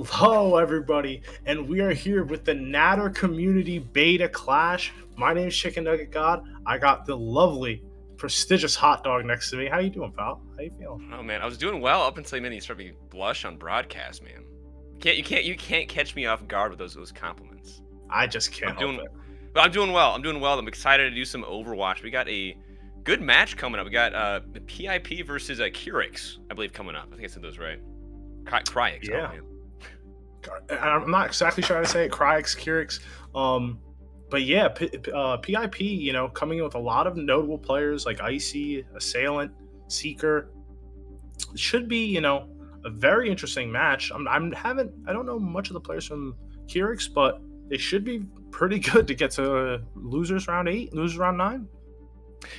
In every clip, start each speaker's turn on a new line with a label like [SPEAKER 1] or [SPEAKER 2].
[SPEAKER 1] Hello, everybody, and we are here with the Natter Community Beta Clash. My name is Chicken Nugget God. I got the lovely, prestigious hot dog next to me. How you doing, pal? How you feeling?
[SPEAKER 2] Oh man, I was doing well up until you started me blush on broadcast, man. You can't catch me off guard with those compliments.
[SPEAKER 1] I just can't help it.
[SPEAKER 2] But I'm doing well. I'm excited to do some Overwatch. We got a good match coming up. We got the PIP versus Kryix, I believe, coming up. I think I said those right. Kryix.
[SPEAKER 1] Yeah.
[SPEAKER 2] Oh, man.
[SPEAKER 1] I'm not exactly sure how to say it. Kryix. But yeah, PIP, coming in with a lot of notable players like Icy, Assailant, Seeker. It should be, a very interesting match. I don't know much of the players from Kryix, but they should be pretty good to get to losers round 8, losers round 9.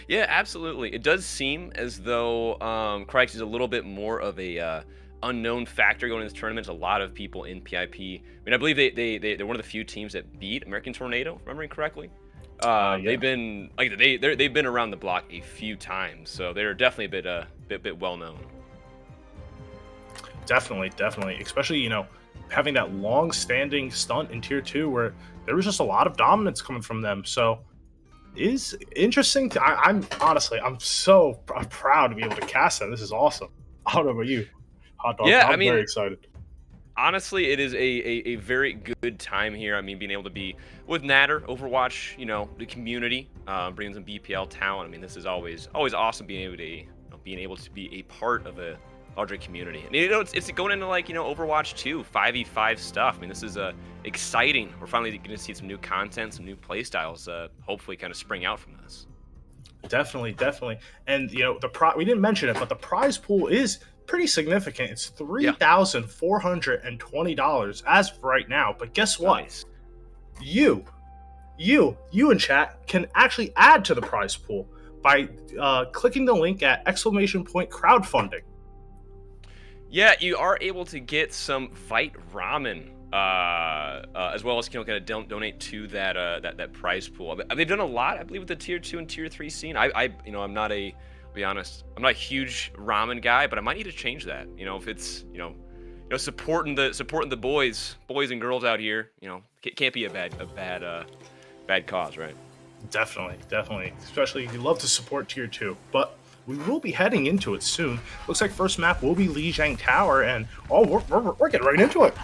[SPEAKER 2] Yeah, absolutely. It does seem as though Kryix is a little bit more of a unknown factor going into this tournament. There's a lot of people in PIP. I mean, I believe they're one of the few teams that beat American Tornado, remembering correctly.
[SPEAKER 1] Yeah.
[SPEAKER 2] They've been they've been around the block a few times, so they're definitely a bit well known.
[SPEAKER 1] Definitely, especially having that long-standing stunt in Tier 2 where there was just a lot of dominance coming from them. So is interesting. I'm so proud to be able to cast them. This is awesome. I don't know about you, hot dog.
[SPEAKER 2] Yeah,
[SPEAKER 1] I'm very excited.
[SPEAKER 2] Honestly, it is a very good time here. I mean, being able to be with Natter, Overwatch, the community, bringing some BPL talent. I mean, this is always awesome being able to be a part of a larger community. And it's going into Overwatch 2, 5v5 stuff. I mean, this is exciting. We're finally going to see some new content, some new play styles, hopefully kind of spring out from this.
[SPEAKER 1] Definitely. And we didn't mention it, but the prize pool is pretty significant. It's $3,420 as of right now. But guess what?
[SPEAKER 2] Nice.
[SPEAKER 1] You in chat can actually add to the prize pool by clicking the link at !crowdfunding.
[SPEAKER 2] Yeah, you are able to get some Vite Ramen, as well as kind of donate to that prize pool. They've done a lot, I believe, with the Tier 2 and Tier 3 scene. I'm not a huge ramen guy, but I might need to change that. If it's supporting the boys and girls out here, it can't be a bad cause, right?
[SPEAKER 1] Definitely. Especially if you love to support Tier 2, but we will be heading into it soon. Looks like first map will be Lijiang Tower, and we're getting right into it.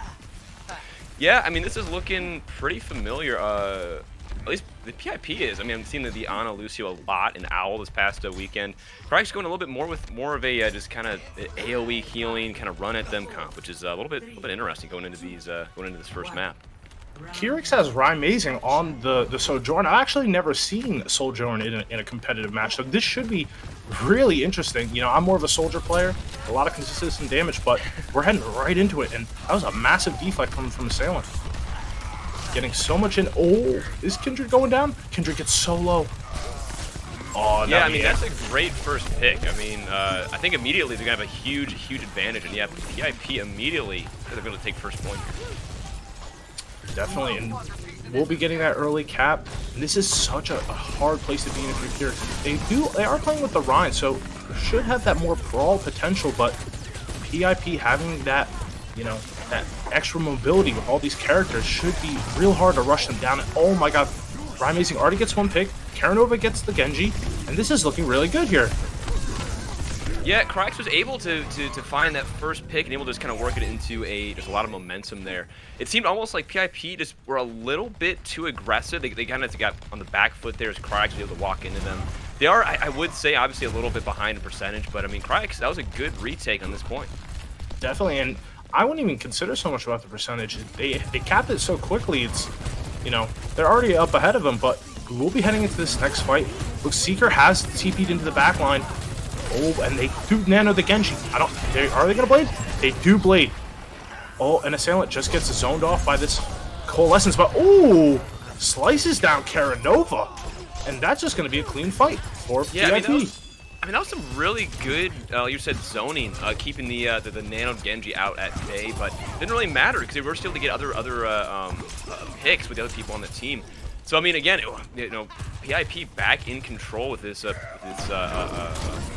[SPEAKER 2] Yeah, I mean, this is looking pretty familiar. At least the PIP is. I mean, I'm seeing the Ana Lucio a lot in Owl this past weekend. Kryix going a little bit more of a just kind of AOE healing, kind of run at them comp, which is a little bit interesting going into this first map.
[SPEAKER 1] Kryix has Rymazing on the Sojourn. I've actually never seen Sojourn in a competitive match, so this should be really interesting. I'm more of a soldier player, a lot of consistent damage, but we're heading right into it, and that was a massive deflect coming from Assailant. Getting so much in. Oh, is Kindred going down? Kindred gets so low. Oh,
[SPEAKER 2] yeah, I mean, that's a great first pick. I mean, I think immediately they're going to have a huge advantage, and yeah, PIP immediately, they're going to take first point here.
[SPEAKER 1] Definitely, and we'll be getting that early cap. And this is such a hard place to be in if you're here. They are playing with the Rhine, so should have that more brawl potential, but PIP having that, that extra mobility with all these characters should be real hard to rush them down. And oh my god, Rymazing already gets one pick, Karanova gets the Genji, and this is looking really good here.
[SPEAKER 2] Yeah, Kryix was able to find that first pick and able to just kind of work it into there's a lot of momentum there. It seemed almost like PIP just were a little bit too aggressive. They kind of got on the back foot there as Kryix was able to walk into them. They are, I would say, obviously a little bit behind in percentage, but I mean, Kryix, that was a good retake on this point.
[SPEAKER 1] Definitely, and I wouldn't even consider so much about the percentage. They capped it so quickly, it's, they're already up ahead of them, but we'll be heading into this next fight. Look, Seeker has TP'd into the back line. Oh, and they do nano the Genji. Are they gonna blade? They do blade. Oh, and Assailant just gets zoned off by this Coalescence, but ooh, slices down Karanova, and that's just going to be a clean fight for
[SPEAKER 2] Yeah,
[SPEAKER 1] PIP.
[SPEAKER 2] I mean, that was some really good, you said zoning, keeping the Nano Genji out at bay, but didn't really matter because they were still able to get other picks with the other people on the team. So I mean, again, you know, PIP back in control with this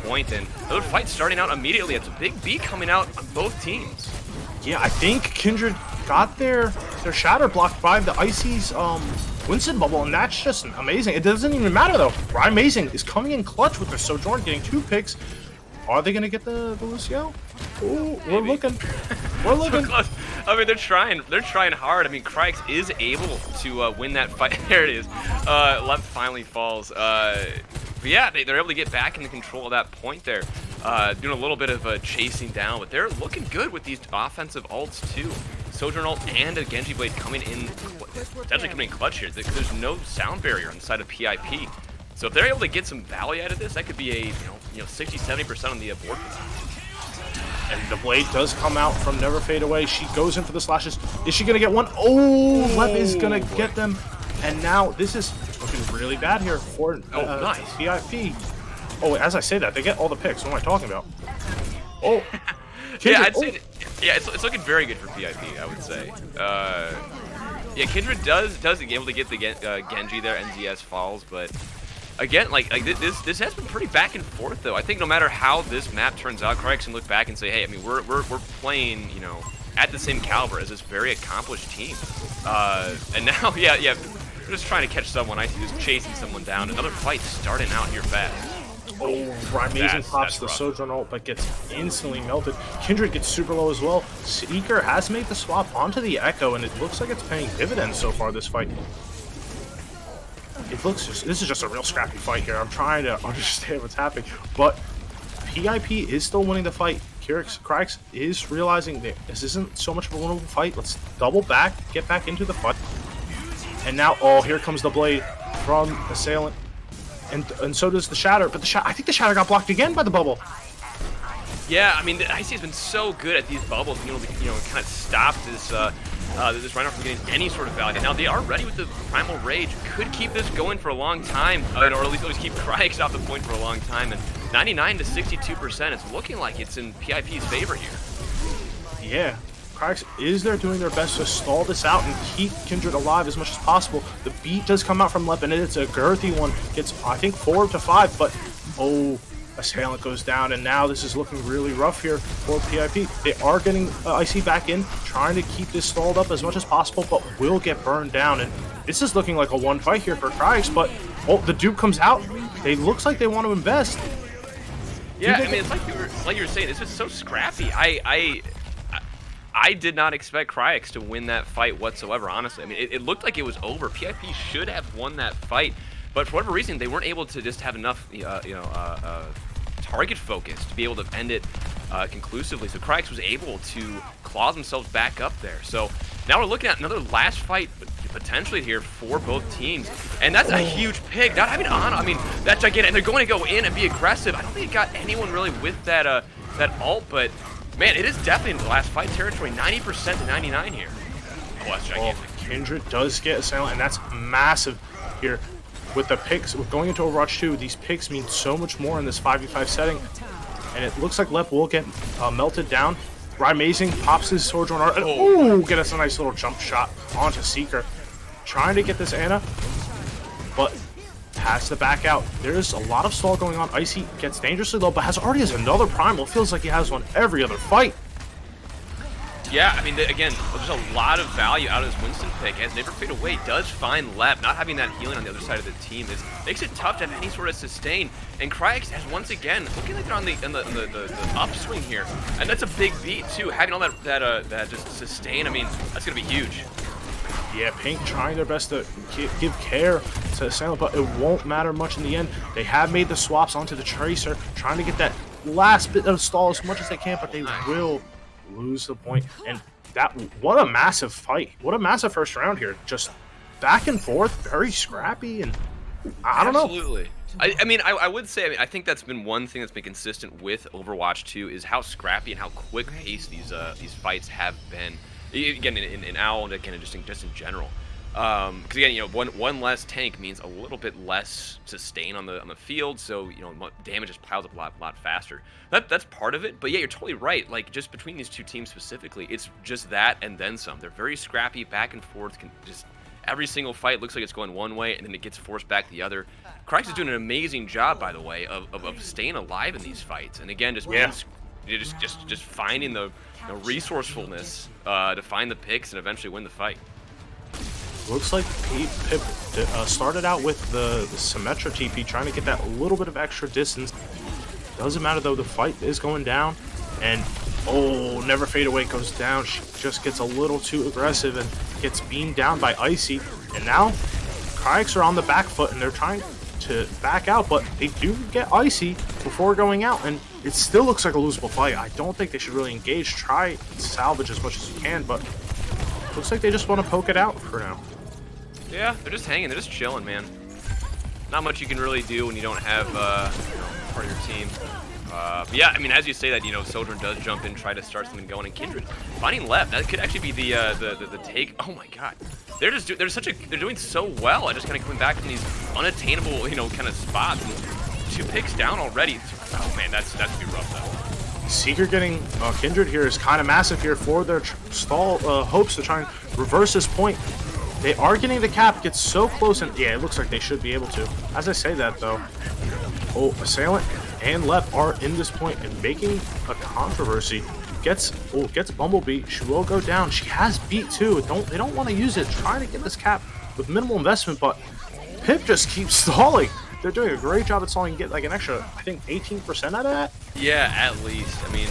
[SPEAKER 2] point, and another fight starting out immediately. It's a big beat coming out on both teams.
[SPEAKER 1] Yeah, I think Kindred got their shatter blocked by the Icy's Winston bubble, and that's just amazing. It doesn't even matter though. Amazing is coming in clutch with their Sojourn, getting 2 picks. Are they gonna get the Lucio? Ooh, we're looking. We're looking.
[SPEAKER 2] I mean, they're trying hard. I mean, Kryix is able to win that fight. There it is. Left finally falls. But yeah, they're able to get back into control of that point there. Doing a little bit of chasing down, but they're looking good with these offensive ults too. Sojourn ult and a Genji Blade coming in, potentially coming in clutch here. There's no sound barrier on the side of PIP. So if they're able to get some value out of this, that could be a you know 60-70% on the board for them.
[SPEAKER 1] And the blade does come out from Never Fade Away. She goes in for the slashes. Is she gonna get one? Oh, Lep is gonna get them. And now this is looking really bad here for
[SPEAKER 2] nice.
[SPEAKER 1] PIP. Oh, as I say that, they get all the picks. What am I talking about? Oh, Kindred.
[SPEAKER 2] Yeah, I'd say yeah, it's looking very good for PIP, I would say. Yeah, Kindred does get able to get the Genji there, NZS falls, but again, like this has been pretty back and forth though. I think no matter how this map turns out, Kryix can look back and say, hey, I mean we're playing, you know, at the same caliber as this very accomplished team. And now, yeah, we're just trying to catch someone. I see just chasing someone down. Another fight starting out here fast.
[SPEAKER 1] Oh, Amazing pops the Sojourn ult, but gets instantly melted. Kindred gets super low as well. Seeker has made the swap onto the Echo, and it looks like it's paying dividends so far this fight. This is just a real scrappy fight here. I'm trying to understand what's happening, but PIP is still winning the fight. Kryix is realizing that this isn't so much of a winnable fight. Let's double back, get back into the fight. And now, oh, here comes the blade from Assailant. And so does the Shatter, but I think the Shatter got blocked again by the bubble.
[SPEAKER 2] Yeah, I mean, the IC has been so good at these bubbles, being able to, kind of stop this this Reinhardt from getting any sort of value. Now they are ready with the Primal Rage. Could keep this going for a long time, or at least always keep Kryix off the point for a long time. And 99 to 62%, it's looking like it's in PIP's favor here.
[SPEAKER 1] Yeah. Kryix is there doing their best to stall this out and keep Kindred alive as much as possible. The beat does come out from Lep, and it's a girthy one. Gets, I think, 4 to 5, but oh, Assailant goes down, and now this is looking really rough here for PIP. They are getting IC back in, trying to keep this stalled up as much as possible, but will get burned down. And this is looking like a one fight here for Kryix, but oh, the dupe comes out. It looks like they want to invest.
[SPEAKER 2] Yeah, I mean, it's like you were saying, this is so scrappy. I did not expect Kryix to win that fight whatsoever, honestly. I mean, it looked like it was over. PIP should have won that fight, but for whatever reason, they weren't able to just have enough, target focus to be able to end it conclusively. So Kryix was able to claw themselves back up there. So now we're looking at another last fight potentially here for both teams, and that's a huge pick. Not having Ana, I mean, that's gigantic. And they're going to go in and be aggressive. I don't think it got anyone really with that ult, but man, it is definitely in the last fight territory. 90% to 99 here. Oh, that's gigantic.
[SPEAKER 1] Oh, Kindred does get Assailant, and that's massive here. With the picks, with going into Overwatch 2, these picks mean so much more in this 5v5 setting. And it looks like Lep will get melted down. Amazing pops his Sojourn art. Ooh, get us a nice little jump shot onto Seeker. Trying to get this Ana, but has to back out. There's a lot of stall going on. Icy gets dangerously low, but already has another Primal. Feels like he has one every other fight.
[SPEAKER 2] Yeah, I mean, again, there's a lot of value out of this Winston pick, as Never Fade Away does find Lep. Not having that healing on the other side of the team makes it tough to have any sort of sustain. And Kryix has once again looking like they're on the upswing here, and that's a big beat too. Having all that just sustain, I mean, that's gonna be huge.
[SPEAKER 1] Yeah, Pink trying their best to give care to Assailant, but it won't matter much in the end. They have made the swaps onto the Tracer, trying to get that last bit of stall as much as they can, but they will lose the point. And what a massive fight. What a massive first round here. Just back and forth, very scrappy, and I don't know.
[SPEAKER 2] Absolutely. I mean, I would say, I think that's been one thing that's been consistent with Overwatch 2 is how scrappy and how quick-paced these fights have been. Again, in OWL and again, just in general. Because again, you know, one less tank means a little bit less sustain on the field, so you know, damage just piles up a lot faster. That's part of it. But yeah, you're totally right. Like just between these two teams specifically, it's just that and then some. They're very scrappy, back and forth. Just every single fight looks like it's going one way, and then it gets forced back the other. Kryix is doing an amazing job, by the way, of staying alive in these fights. And again, just finding the resourcefulness to find the picks and eventually win the fight.
[SPEAKER 1] Looks like Pip started out with the Symmetra TP, trying to get that little bit of extra distance. Doesn't matter though, the fight is going down, and oh, Never Fade Away goes down. She just gets a little too aggressive and gets beamed down by Icy. And now Kryix are on the back foot and they're trying to back out, but they do get Icy before going out, and it still looks like a losable fight. I don't think they should really engage. Try and salvage as much as you can, but looks like they just want to poke it out for now.
[SPEAKER 2] Yeah, they're just hanging. They're just chilling, man. Not much you can really do when you don't have part of your team. But yeah, I mean, as you say that, you know, Sojourn does jump in, try to start something going, and Kindred finding left. That could actually be the take. Oh my God, they're doing so well. I just kind of coming back from these unattainable, you know, kind of spots. And 2 picks down already. Oh man, that's gonna be rough though.
[SPEAKER 1] Seeker getting Kindred here is kind of massive here for their stall hopes to try and reverse this point. They are getting the cap, gets so close, and yeah, it looks like they should be able to. As I say that though, oh, Assailant and Left are in this point and making a controversy. Gets Bumblebee. She will go down. She has beat too. They don't want to use it. Trying to get this cap with minimal investment, but Pip just keeps stalling. They're doing a great job at stalling. Get like an extra, I think, 18% out of that.
[SPEAKER 2] Yeah, at least. I mean,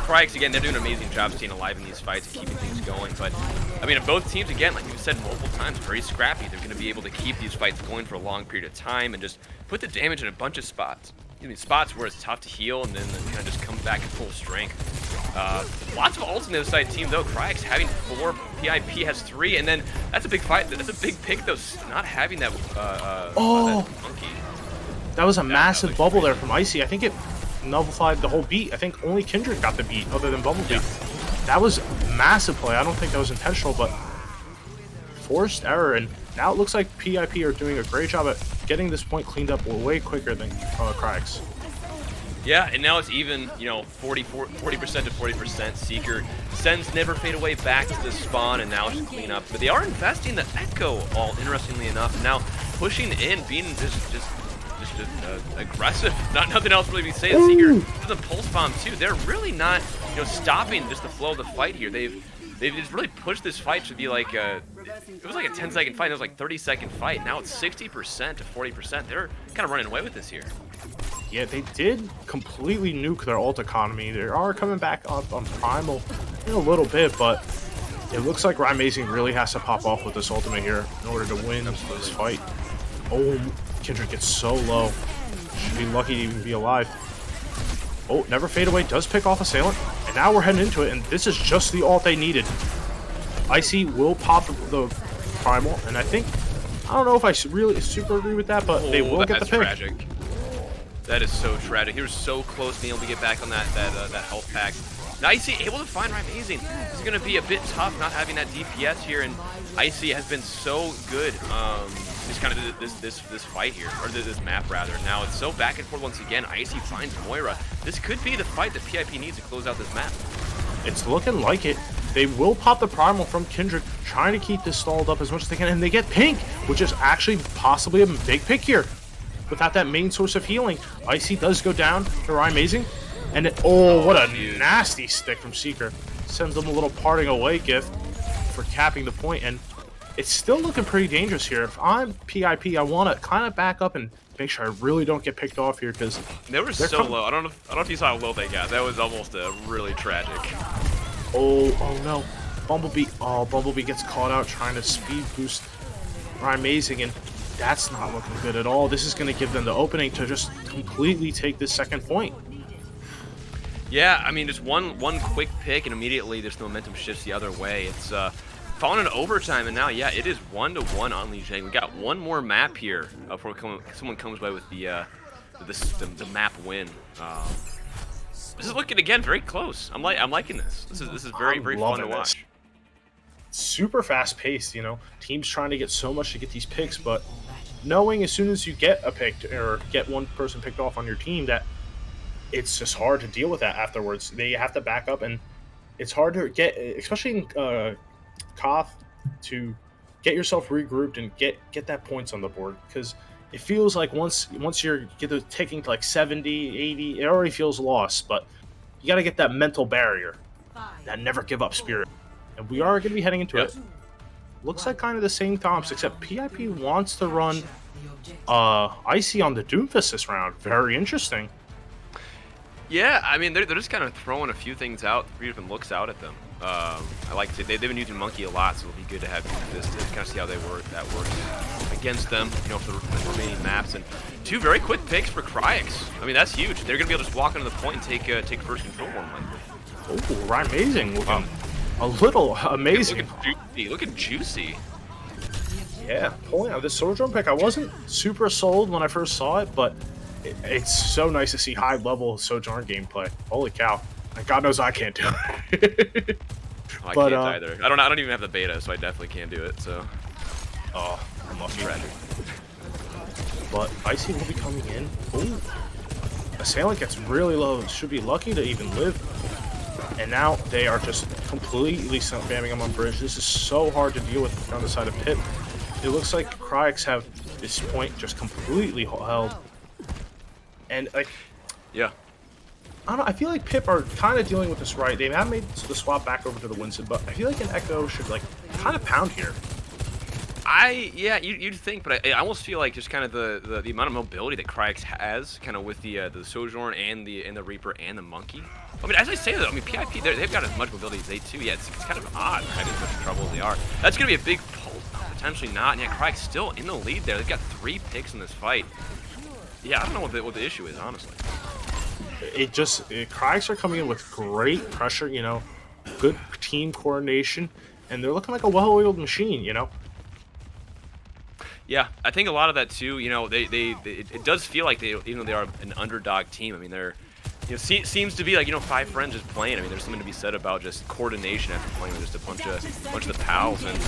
[SPEAKER 2] Kryix, again, they're doing an amazing job staying alive in these fights and keeping things going. But, I mean, both teams, again, like we've said multiple times, very scrappy. They're going to be able to keep these fights going for a long period of time and just put the damage in a bunch of spots. I mean, spots where it's tough to heal and then kind of just come back at full strength. Lots of ults on the other side team, though. Kryix having 4, PIP has 3, and then that's a big fight. That's a big pick, though, not having that, that monkey.
[SPEAKER 1] That was a massive bubble there from Icy. I think it nullified the whole beat. I think only Kindred got the beat other than Bumblebee. Yeah. That was massive play. I don't think that was intentional, but forced error. And now it looks like PIP are doing a great job at getting this point cleaned up way quicker than Kryix.
[SPEAKER 2] Yeah, and now it's even, you know, 40% to 40%. Seeker sends Never Fade Away back to the spawn, and now it's just clean up. But they are investing the Echo, all interestingly enough. Now pushing in, being just aggressive. Nothing else really to say. Seeker does a pulse bomb too. They're really not, you know, stopping just the flow of the fight here. They've just really pushed this fight to be like it was like a 10-second fight. It was like 30-second fight. Now it's 60% to 40%. They're kind of running away with this here.
[SPEAKER 1] Yeah, they did completely nuke their ult economy. They are coming back up on Primal in a little bit, but it looks like Amazing really has to pop off with this ultimate here in order to win this fight. Oh, Kindred gets so low. Should be lucky to even be alive. Oh, Never Fade Away does pick off Assailant, and now we're heading into it, and this is just the ult they needed. Icy will pop the Primal, and I don't know if I really super agree with that, but they will get the pick.
[SPEAKER 2] Tragic. That is so tragic. He was so close being able to get back on that health pack. Now Icy able to find Amazing. This is going to be a bit tough not having that DPS here, and Icy has been so good. Just kind of this fight here, or this map rather. Now it's so back and forth once again. Icy finds Moira. This could be the fight that PIP needs to close out this map.
[SPEAKER 1] It's looking like it. They will pop the Primal from Kindred, trying to keep this stalled up as much as they can, and they get Pink, which is actually possibly a big pick here. Without that main source of healing, Icy does go down to Amazing, and what a nasty stick from Seeker. Sends them a little parting away gift for capping the point, and it's still looking pretty dangerous here. If I'm PIP, I want to kind of back up and make sure I really don't get picked off here, because
[SPEAKER 2] they were so low. I don't know if you saw how low they got. That was almost really tragic.
[SPEAKER 1] Oh no, Bumblebee. Oh, Bumblebee gets caught out trying to speed boost Amazing, and that's not looking good at all. This is going to give them the opening to just completely take this second point.
[SPEAKER 2] Yeah, I mean, just one quick pick, and immediately this momentum shifts the other way. It's fallen in overtime, and now, yeah, it is 1-1 on Li Jiang. We got one more map here before someone comes away with the map win. This is looking again very close. I'm liking this. This is very fun to watch.
[SPEAKER 1] super fast paced, you know, teams trying to get so much to get these picks, but knowing as soon as you get a pick or get one person picked off on your team that it's just hard to deal with that afterwards. They have to back up, and it's hard to get, especially in CoF, to get yourself regrouped and get that points on the board, because it feels like once you're taking to like 70, 80, it already feels lost, but you got to get that mental barrier, that never give up spirit. And we are going to be heading into it. Looks like kind of the same comps, except PIP wants to run Icy on the Doomfist this round. Very interesting.
[SPEAKER 2] Yeah, I mean, they're just kind of throwing a few things out, 3 different looks out at them. I like to say they've been using Monkey a lot, so it'll be good to have this to kind of see how that works against them, you know, for the remaining maps. And 2 very quick picks for Kryix. I mean, that's huge. They're going to be able to just walk into the point and take first control more than likely.
[SPEAKER 1] Oh, right, amazing. Looking a little amazing.
[SPEAKER 2] Looking juicy.
[SPEAKER 1] Yeah, pulling out this Sojourn pick. I wasn't super sold when I first saw it, but it's so nice to see high-level Sojourn gameplay. Holy cow. And God knows I can't do it.
[SPEAKER 2] I can't either. I don't even have the beta, so I definitely can't do it, so.
[SPEAKER 1] Oh, I'm lucky. But Icy will be coming in. Ooh. Assailant gets really low. Should be lucky to even live. And now they are just completely spamming him on bridge. This is so hard to deal with on the side of Pip. It looks like Kryix have this point just completely held. And like,
[SPEAKER 2] yeah,
[SPEAKER 1] I don't know, I feel like Pip are kind of dealing with this right. They have made the swap back over to the Winston, but I feel like an Echo should like kind of pound here.
[SPEAKER 2] Yeah, you'd think, but I almost feel like just kind of the amount of mobility that Kryix has, kind of with the Sojourn and the Reaper and the Monkey. I mean, as I say though, I mean PIP they've got as much mobility as they too. Yeah, it's kind of odd having as much trouble as they are. That's gonna be a big pull, potentially not. And yeah, Kryix still in the lead there. They've got 3 picks in this fight. Yeah, I don't know what the issue is, honestly.
[SPEAKER 1] Kryix are coming in with great pressure, you know, good team coordination, and they're looking like a well-oiled machine, you know.
[SPEAKER 2] Yeah, I think a lot of that too. You know, it does feel like even though they are an underdog team. I mean, they're, you know, seems to be like, you know, 5 friends just playing. I mean, there's something to be said about just coordination after playing with just a bunch of the pals and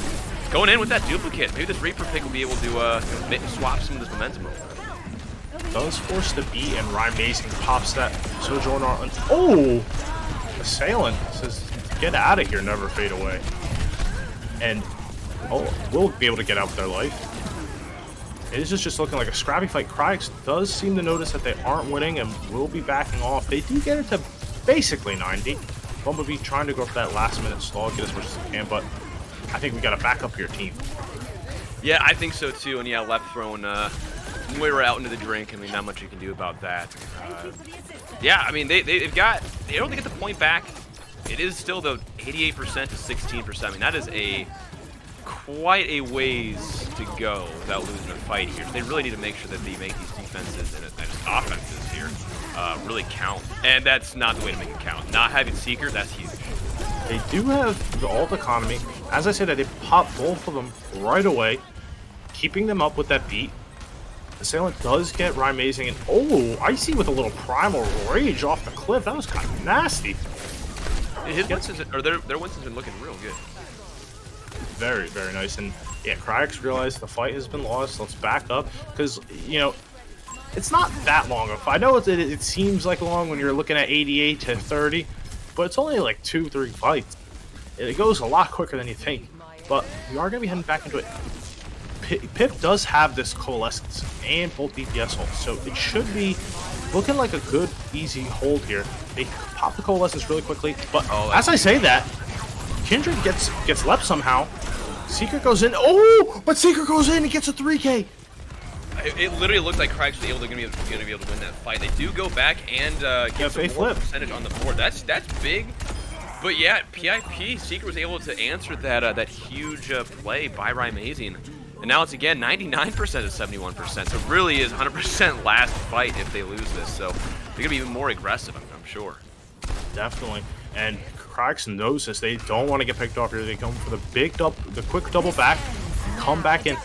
[SPEAKER 2] going in with that duplicate. Maybe this Reaper pick will be able to swap some of this momentum over.
[SPEAKER 1] Does force the beat, and Rymazing pops that Sojourn on. Oh! Assailant says, get out of here, never fade away. And, we'll be able to get out with their life. This is just looking like a scrappy fight. Kryix does seem to notice that they aren't winning and will be backing off. They do get it to basically 90. Bumblebee trying to go for that last-minute stall, get as much as they can, but I think we got to back up your team. Yeah,
[SPEAKER 2] I think so too, and yeah, left throwing way we're out into the drink. I mean, not much you can do about that. Yeah, I mean, they don't get the point back. It is still the 88% to 16%. I mean, that is quite a ways to go without losing a fight here. So they really need to make sure that they make these defenses and just offenses here really count. And that's not the way to make it count. Not having Seeker, that's huge.
[SPEAKER 1] They do have the ult economy. As I said, they pop both of them right away, keeping them up with that beat. Assailant does get Rymazing, and Icy with a little primal rage off the cliff. That was kind of nasty.
[SPEAKER 2] His Winston's, or their Winston's been looking real good.
[SPEAKER 1] Very, very nice. And yeah, Kryix realized the fight has been lost. Let's back up, because, you know, it's not that long of a fight. I know it seems like long when you're looking at 88 to 30, but it's only like 2-3 fights. It goes a lot quicker than you think. But we are going to be heading back into it. Pip does have this Coalescence and both DPS holds, so it should be looking like a good, easy hold here. They pop the Coalescence really quickly, but as I say that, Kindred gets left somehow. Seeker goes in. But Seeker goes in and gets a 3K.
[SPEAKER 2] It literally looked like Kryix was going to be able to win that fight. They do go back and get some more percentage on the board. That's big. But yeah, PIP, Seeker was able to answer that huge play by Rymazing. And now it's again 99% to 71%. So it really is 100% last fight if they lose this. So they're going to be even more aggressive, I'm sure.
[SPEAKER 1] Definitely. And Kryix knows this. They don't want to get picked off here. They come for the quick double back, come back in.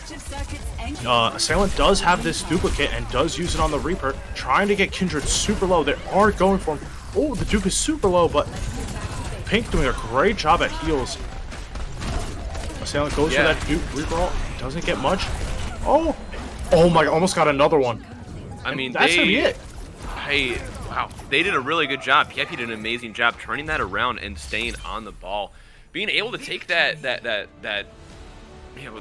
[SPEAKER 1] Assailant does have this duplicate and does use it on the Reaper, trying to get Kindred super low. They are going for him. The Duke is super low, but Pink doing a great job at heals. Assailant goes for that reroll. Doesn't get much. Oh my, almost got another one.
[SPEAKER 2] I mean,
[SPEAKER 1] that's gonna be it.
[SPEAKER 2] Hey, wow, they did a really good job. PIP did an amazing job turning that around and staying on the ball, being able to take that the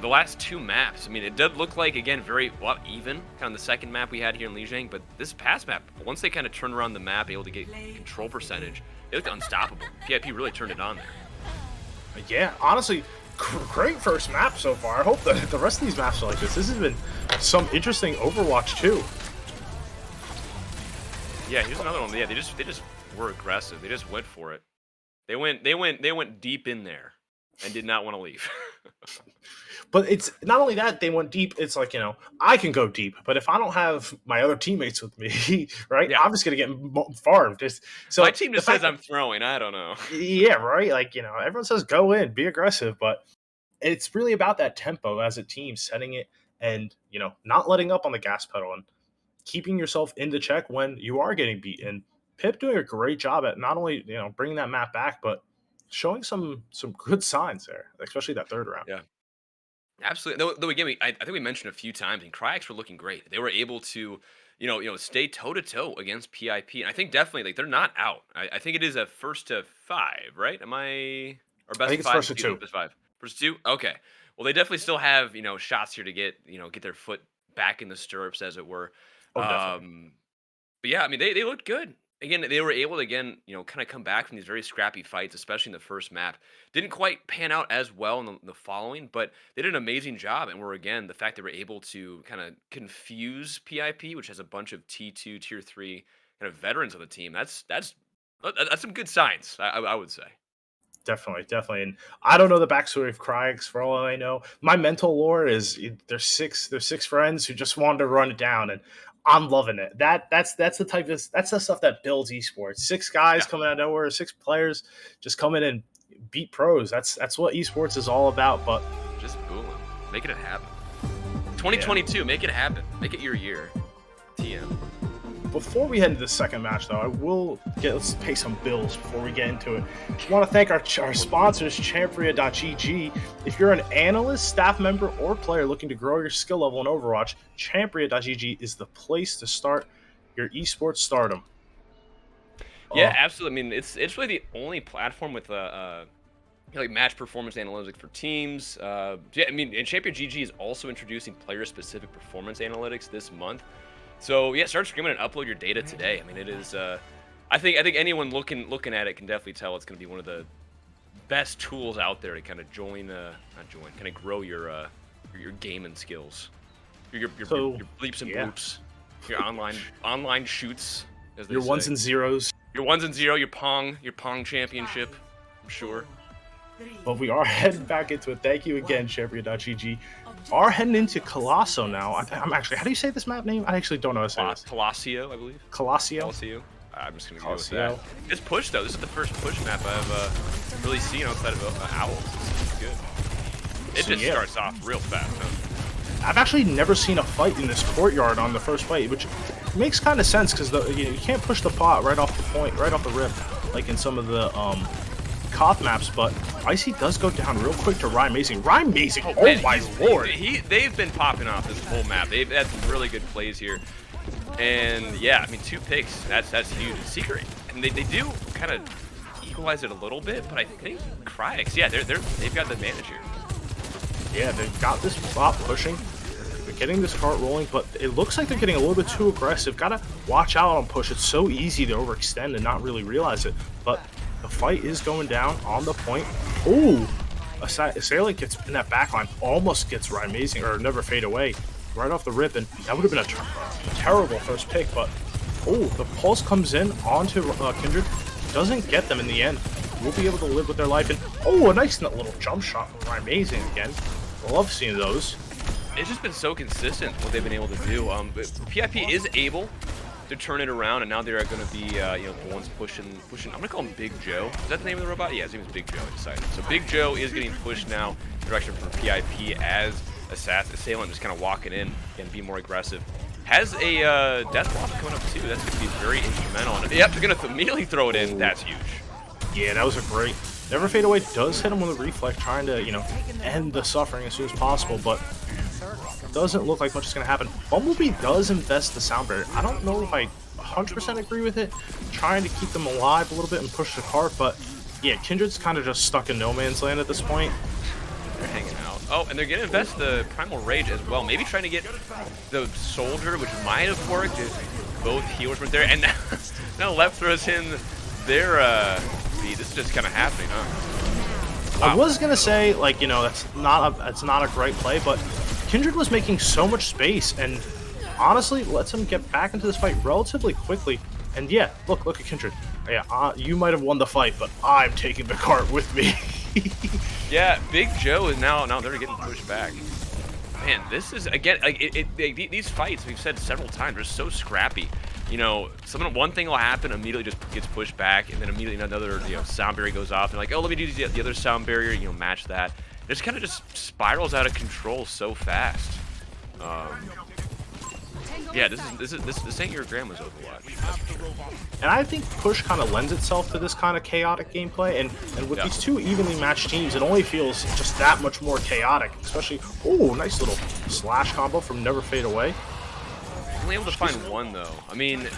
[SPEAKER 2] last 2 maps. I mean, it did look like, again, very even, kind of the second map we had here in Lijiang, but this past map, once they kind of turned around the map, able to get control percentage, it looked unstoppable. PIP really turned it on there.
[SPEAKER 1] Yeah, honestly, great first map so far. I hope that the rest of these maps are like this. This has been some interesting Overwatch too.
[SPEAKER 2] Yeah, here's another one. Yeah, they just were aggressive. They just went for it. They went deep in there and did not want to leave.
[SPEAKER 1] But it's not only that they went deep. It's like, I can go deep, but if I don't have my other teammates with me, right? Yeah. I'm just gonna get farmed. So
[SPEAKER 2] my team just says I'm throwing. I don't know.
[SPEAKER 1] Yeah, right. Like, everyone says go in, be aggressive, but it's really about that tempo as a team, setting it and not letting up on the gas pedal and keeping yourself in the check when you are getting beaten. Pip doing a great job at not only bringing that map back, but showing some good signs there, especially that third round.
[SPEAKER 2] Yeah. Absolutely. Though again, I think we mentioned a few times, and Kryix were looking great. They were able to, stay toe to toe against PIP, and I think definitely they're not out. I think it is a 1st to 5, right? Am I or best?
[SPEAKER 1] I think it's 1st to 2.
[SPEAKER 2] Best 5. 1st to 2. Okay. Well, they definitely still have shots here to get their foot back in the stirrups, as it were.
[SPEAKER 1] Oh, definitely.
[SPEAKER 2] But yeah, I mean they looked good. Again, they were able to kind of come back from these very scrappy fights, especially in the first map. Didn't quite pan out as well in the following, but they did an amazing job. And the fact they were able to kind of confuse PIP, which has a bunch of T2, Tier 3 kind of veterans on the team. That's some good signs, I would say.
[SPEAKER 1] Definitely. And I don't know the backstory of Kryix. For all I know, my mental lore is there's six friends who just wanted to run it down, and I'm loving it. That's the stuff that builds esports. 6 guys coming out of nowhere, 6 players just come in and beat pros. That's what esports is all about. But
[SPEAKER 2] just boom, making it happen. 2022, make it happen. Make it your year. TM.
[SPEAKER 1] Before we head into the second match, though, let's pay some bills before we get into it. I want to thank our sponsors, Champria.gg. If you're an analyst, staff member, or player looking to grow your skill level in Overwatch, Champria.gg is the place to start your esports stardom.
[SPEAKER 2] Yeah, absolutely. I mean, it's really the only platform with like match performance analytics for teams. And Champria.gg is also introducing player-specific performance analytics this month. So yeah, start streaming and upload your data today. I mean, it is. I think anyone looking at it can definitely tell it's going to be one of the best tools out there to kind of kind of grow your gaming skills, your bleeps and bloops, your online shoots, as they
[SPEAKER 1] your
[SPEAKER 2] say.
[SPEAKER 1] 1s and 0s,
[SPEAKER 2] your 1s and 0, your Pong championship. I'm sure.
[SPEAKER 1] But we are heading back into it. Thank you again, Champria.gg. Are heading into Colosso now. I'm actually, how do you say this map name? I actually don't know how to say this.
[SPEAKER 2] Colossio, I believe.
[SPEAKER 1] Colossio?
[SPEAKER 2] I'm just going to go with that. It's push, though. This is the first push map I've really seen outside of Owls. This is good. It just starts off real fast, huh?
[SPEAKER 1] I've actually never seen a fight in this courtyard on the first fight, which makes kind of sense because you can't push the pot right off the point, right off the rip, like in some of the COF maps, but Icy does go down real quick to Rymazing. Oh my lord!
[SPEAKER 2] They've been popping off this whole map. They've had some really good plays here, and yeah, I mean 2 picks. That's huge. Secret, and they do kind of equalize it a little bit, but I think Kryix, they've got the advantage here.
[SPEAKER 1] Yeah, they've got this bot pushing. They're getting this cart rolling, but it looks like they're getting a little bit too aggressive. Gotta watch out on push. It's so easy to overextend and not really realize it, but the fight is going down on the point. Ooh, Assailant gets in that backline, almost gets Rymazing, or Never Fade Away, right off the rip, and that would have been a terrible first pick, but the pulse comes in onto Kindred, doesn't get them in the end. Will be able to live with their life, and a nice little jump shot from Rymazing again. Love seeing those.
[SPEAKER 2] It's just been so consistent what they've been able to do. PIP is able to turn it around, and now they're going to be the ones pushing. I'm going to call him Big Joe. Is that the name of the robot? Yeah, his name is Big Joe, I decided. So Big Joe is getting pushed now in direction from PIP as Assailant just kind of walking in and be more aggressive. Has a death block coming up too. That's going to be very instrumental. And yep, they're going to immediately throw it in. That's huge.
[SPEAKER 1] Yeah, that was a great Never Fade Away does hit him with a reflect, trying to, you know, end the suffering as soon as possible, but doesn't look like much is going to happen. Bumblebee does invest the sound barrier. I don't know if I 100% agree with it, trying to keep them alive a little bit and push the cart, but yeah, Kindred's kind of just stuck in no man's land at this point.
[SPEAKER 2] They're hanging out. Oh, and they're going to invest the Primal Rage as well. Maybe trying to get the Soldier, which might have worked if both healers were there. And now Left throws in their beat. This is just kind of happening, huh?
[SPEAKER 1] Wow. I was going to say, like, you know, that's not a great play, but Kindred was making so much space and honestly lets him get back into this fight relatively quickly. And yeah, look at Kindred. Yeah, you might have won the fight, but I'm taking the cart with me.
[SPEAKER 2] Yeah, Big Joe is now they're getting pushed back. Man, this is again like these fights we've said several times are so scrappy. You know, one thing will happen, immediately just gets pushed back, and then immediately another sound barrier goes off, and like, oh, let me do the other sound barrier, match that. It just kind of just spirals out of control so fast. Yeah, this ain't your grandma's Overwatch. That's for sure.
[SPEAKER 1] And I think Push kind of lends itself to this kind of chaotic gameplay, and with these two evenly matched teams, it only feels just that much more chaotic. Especially, oh, nice little slash combo from Never Fade Away.
[SPEAKER 2] Only able to find one though. I mean,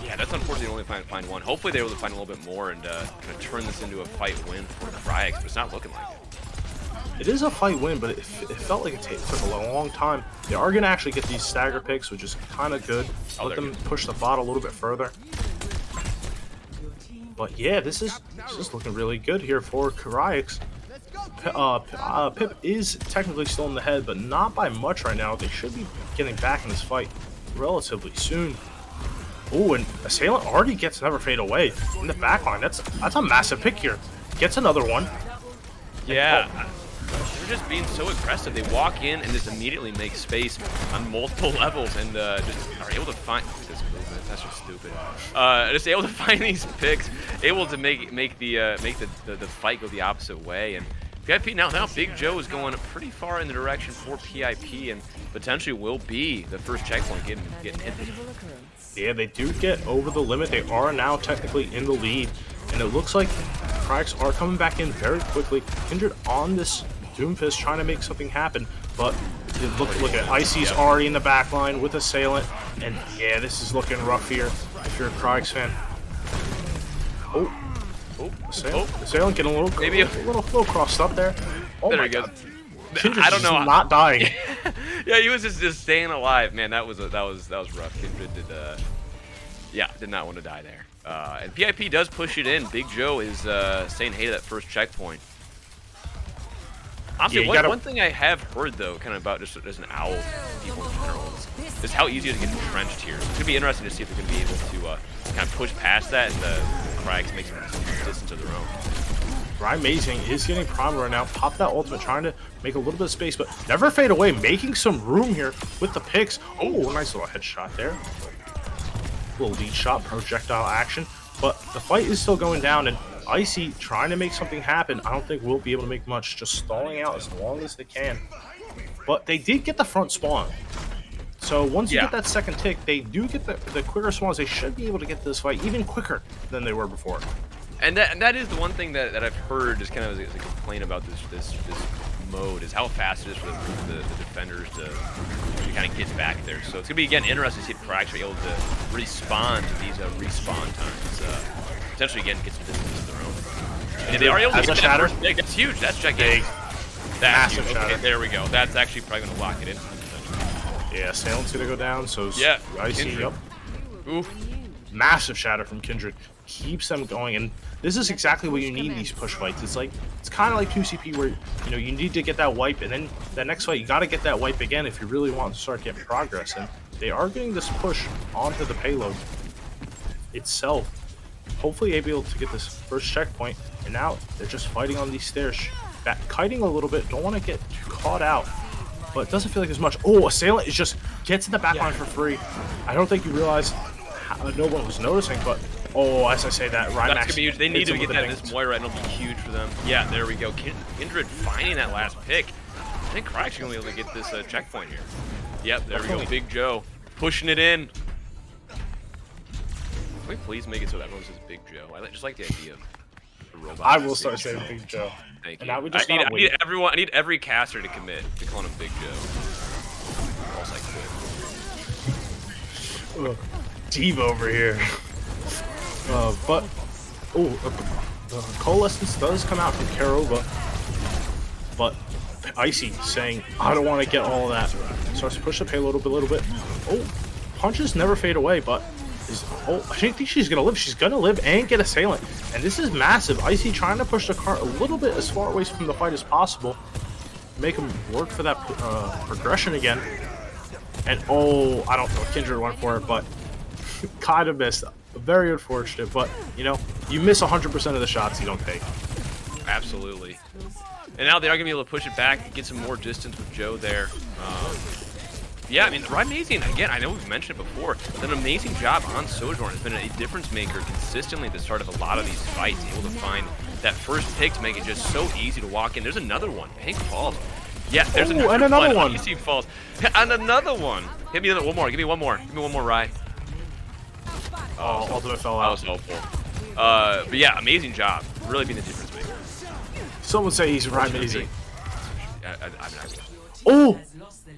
[SPEAKER 2] yeah, that's unfortunately only find one. Hopefully they're able to find a little bit more and kind of turn this into a fight win for Kryix, but it's not looking like it.
[SPEAKER 1] It is a fight win, but it felt like it took a long time. They are going to actually get these stagger picks, which is kind of good. Let them push the bot a little bit further. But yeah, this is looking really good here for Kryix. Pip is technically still in the head, but not by much right now. They should be getting back in this fight relatively soon. Oh, and Assailant already gets Never Fade Away in the backline. That's a massive pick here. Gets another one.
[SPEAKER 2] Yeah. They're just being so aggressive. They walk in and just immediately make space on multiple levels and just are able to find this movement. That's just stupid. Just able to find these picks, able to make the fight go the opposite way. And PIP now Big Joe is going pretty far in the direction for PIP and potentially will be the first checkpoint getting hit.
[SPEAKER 1] Yeah, they do get over the limit. They are now technically in the lead, and it looks like Kryix are coming back in very quickly. Kindred on this Doomfist trying to make something happen, but look at Icy's already in the back line with Assailant, and yeah, this is looking rough here if you're a Kryix fan. Assailant getting a little crossed up there. Oh,
[SPEAKER 2] there he goes.
[SPEAKER 1] Kindred's
[SPEAKER 2] I don't know.
[SPEAKER 1] Not dying.
[SPEAKER 2] Yeah, he was just staying alive, man. That was rough. Kindred did not want to die there. And PIP does push it in. Big Joe is saying hey to that first checkpoint. Honestly, one thing I have heard though, kind of about just as an owl people in general, is how easy it is to get entrenched here. It's gonna be interesting to see if they're gonna be able to kind of push past that and the Kryix make some distance of their own.
[SPEAKER 1] Amazing is getting Primal right now. Pop that ultimate, trying to make a little bit of space, but Never Fade Away, making some room here with the picks. Oh, nice little headshot there. Little lead shot, projectile action. But the fight is still going down, and Icy trying to make something happen. I don't think we'll be able to make much, just stalling out as long as they can. But they did get the front spawn. So once you get that second tick, they do get the quicker spawns. They should be able to get this fight even quicker than they were before.
[SPEAKER 2] And that is the one thing that I've heard is kind of as a complaint about this mode is how fast it is for the defenders to kind of get back there. So it's gonna be again interesting to see if Kryix are able to respawn to these respawn times. Potentially again get some distance of their own. And they are able to get that first pick. That's huge. That's gigantic. That's huge. Okay, there we go. That's actually probably gonna lock it in.
[SPEAKER 1] Yeah, Assailant's gonna go down. So Icy,
[SPEAKER 2] Kindred. Oof.
[SPEAKER 1] Massive shatter from Kindred keeps them going, and this is exactly what you need in these push fights. It's kind of like 2CP where you need to get that wipe, and then that next fight you got to get that wipe again if you really want to start getting progress. And they are getting this push onto the payload itself. Hopefully able to get this first checkpoint, and now they're just fighting on these stairs, kiting a little bit. Don't want to get caught out, but it doesn't feel like there's much. Oh, Assailant is just gets in the backline for free. I don't think you realize no one was noticing, but as I say that,
[SPEAKER 2] that's gonna be huge. They need to get this Moira, and it'll be huge for them. Yeah, there we go. Kindred finding that last pick. I think Kryix are gonna be able to get this checkpoint here. Yep, there we go. Big Joe pushing it in. Can we please make it so that everyone says Big Joe? I just like the idea of robot.
[SPEAKER 1] I will start saying Big Joe.
[SPEAKER 2] Thank
[SPEAKER 1] And
[SPEAKER 2] you.
[SPEAKER 1] now we just
[SPEAKER 2] I
[SPEAKER 1] gotta
[SPEAKER 2] need
[SPEAKER 1] wait.
[SPEAKER 2] everyone. I need every caster to commit to calling him Big Joe. Or else I quit.
[SPEAKER 1] Ugh, diva over here. But the coalescence does come out from Karova, but Icy saying, "I don't want to get all of that." Starts to push the payload a little bit. Oh, punches never fade away, but I think she's gonna live. She's gonna live and get assailant, and this is massive. Icy trying to push the cart a little bit as far away from the fight as possible, make him work for that progression again. And oh, I don't know, Kindred went for it, but kind of missed. Very unfortunate, but you know, you miss 100% of the shots you don't take.
[SPEAKER 2] Absolutely. And now they are gonna be able to push it back, get some more distance with Joe there. Yeah, I mean, amazing. Again, I know we've mentioned it before. It's an amazing job on Sojourn. It's been a difference maker consistently at the start of a lot of these fights, able to find that first pick to make it just so easy to walk in. There's another one. Pink falls. Yeah, there's
[SPEAKER 1] another one.
[SPEAKER 2] Easy falls. And another one. Hit me one more. Give me one more. Give me one more, Rye.
[SPEAKER 1] Oh, ultimate fell out.
[SPEAKER 2] That was helpful. But yeah, amazing job. Really being the difference maker.
[SPEAKER 1] Someone say he's right amazing.
[SPEAKER 2] I
[SPEAKER 1] Oh,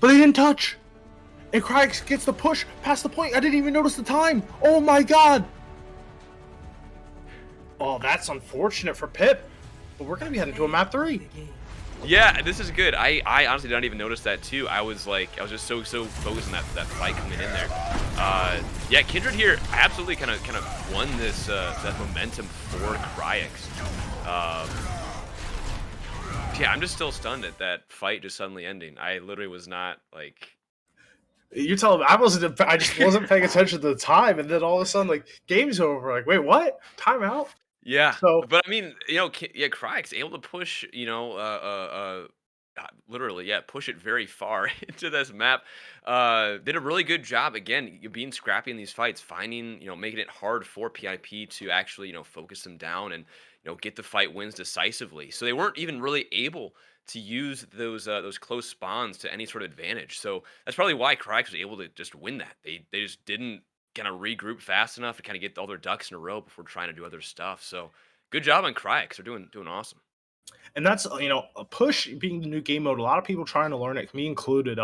[SPEAKER 1] but they didn't touch. And Kryix gets the push past the point. I didn't even notice the time. Oh my god. Oh, that's unfortunate for Pip. But we're gonna be heading to a map 3.
[SPEAKER 2] yeah, this is good. I honestly didn't even notice that too. I was just so focused on that fight coming in there. Yeah, Kindred here absolutely kind of won this that momentum for Kryix. Yeah, I'm just still stunned at that fight just suddenly ending. I literally was not like.
[SPEAKER 1] You're telling me I just wasn't paying attention to the time, and then all of a sudden, like, game's over. Like, wait, what? Timeout?
[SPEAKER 2] Yeah,
[SPEAKER 1] So,
[SPEAKER 2] but I mean, you know, yeah, Kryix able to push, you know, literally, yeah, push it very far into this map. Did a really good job again, being scrappy in these fights, finding, you know, making it hard for PIP to actually, you know, focus them down and, you know, get the fight wins decisively. So they weren't even really able to use those close spawns to any sort of advantage. So that's probably why Kryix was able to just win that. They just didn't kind of regroup fast enough to kind of get all their ducks in a row before trying to do other stuff. So good job on Kryix. They're doing awesome.
[SPEAKER 1] and that's, you know, a push being the new game mode. A lot of people trying to learn it, me included.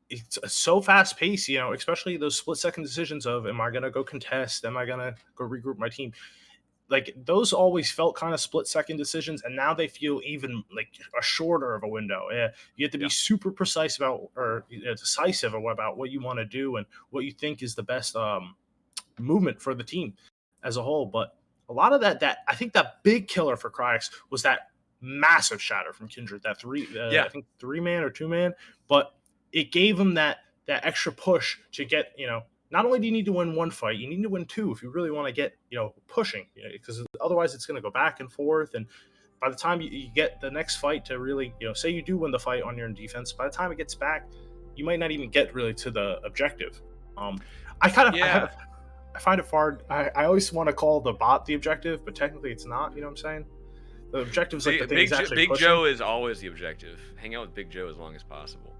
[SPEAKER 1] It's so fast paced, you know, especially those split second decisions of, am I gonna go contest? Am I gonna go regroup my team? Like, those always felt kind of split second decisions, and now they feel even like a shorter of a window. Yeah, you have to be super precise about, or decisive about what you want to do and what you think is the best movement for the team as a whole. But a lot of that I think that big killer for Kryix was that massive shatter from Kindred, that I think 3-man or 2-man, but it gave him that extra push to get, you know, not only do you need to win one fight, you need to win 2 if you really want to get, you know, pushing, because otherwise it's going to go back and forth. And by the time you get the next fight to really, you know, say you do win the fight on your own defense, by the time it gets back, you might not even get really to the objective. I find it hard. I always want to call the bot the objective, but technically it's not. You know what I'm saying? The objective's like the thing is actually
[SPEAKER 2] Big
[SPEAKER 1] pushing.
[SPEAKER 2] Joe is always the objective. Hang out with Big Joe as long as possible.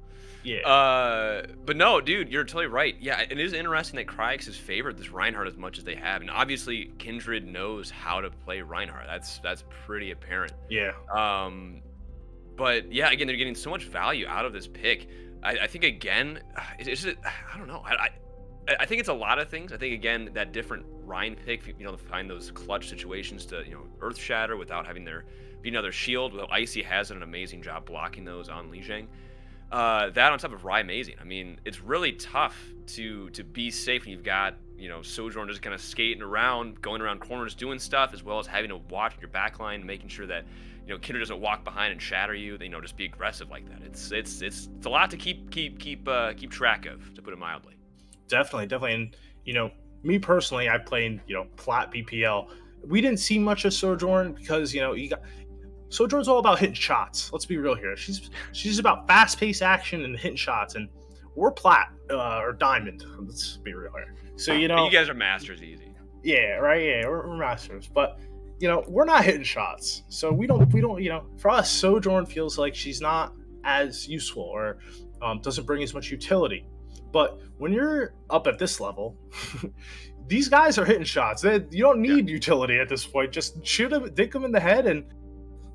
[SPEAKER 1] Yeah.
[SPEAKER 2] But no, dude, you're totally right. Yeah, it is interesting that Kryix has favored this Reinhardt as much as they have, and obviously Kindred knows how to play Reinhardt. That's pretty apparent.
[SPEAKER 1] Yeah.
[SPEAKER 2] But yeah, again, they're getting so much value out of this pick. I think again, it's just, I don't know. I think it's a lot of things. I think again that different Rein pick, you know, to find those clutch situations to, you know, earth shatter without having there be another shield. Well, Icy has done an amazing job blocking those on Li Jiang. That on top of Rye amazing. I mean, it's really tough to be safe when you've got, you know, Sojourn just kind of skating around, going around corners, doing stuff, as well as having to watch your backline, making sure that, you know, Kindred doesn't walk behind and shatter you. You know, just be aggressive like that. It's a lot to keep track of, to put it mildly.
[SPEAKER 1] Definitely, and you know, me personally, I played, you know, plat BPL. We didn't see much of Sojourn because, you know, Sojourn's all about hitting shots. Let's be real here. She's about fast-paced action and hitting shots, and we're plat or diamond. Let's be real here. So, you know,
[SPEAKER 2] you guys are masters easy.
[SPEAKER 1] Yeah, right. Yeah, we're masters, but you know, we're not hitting shots. So we don't. You know, for us, Sojourn feels like she's not as useful or doesn't bring as much utility. But when you're up at this level, these guys are hitting shots. You don't need utility at this point. Just shoot them, dig them in the head, and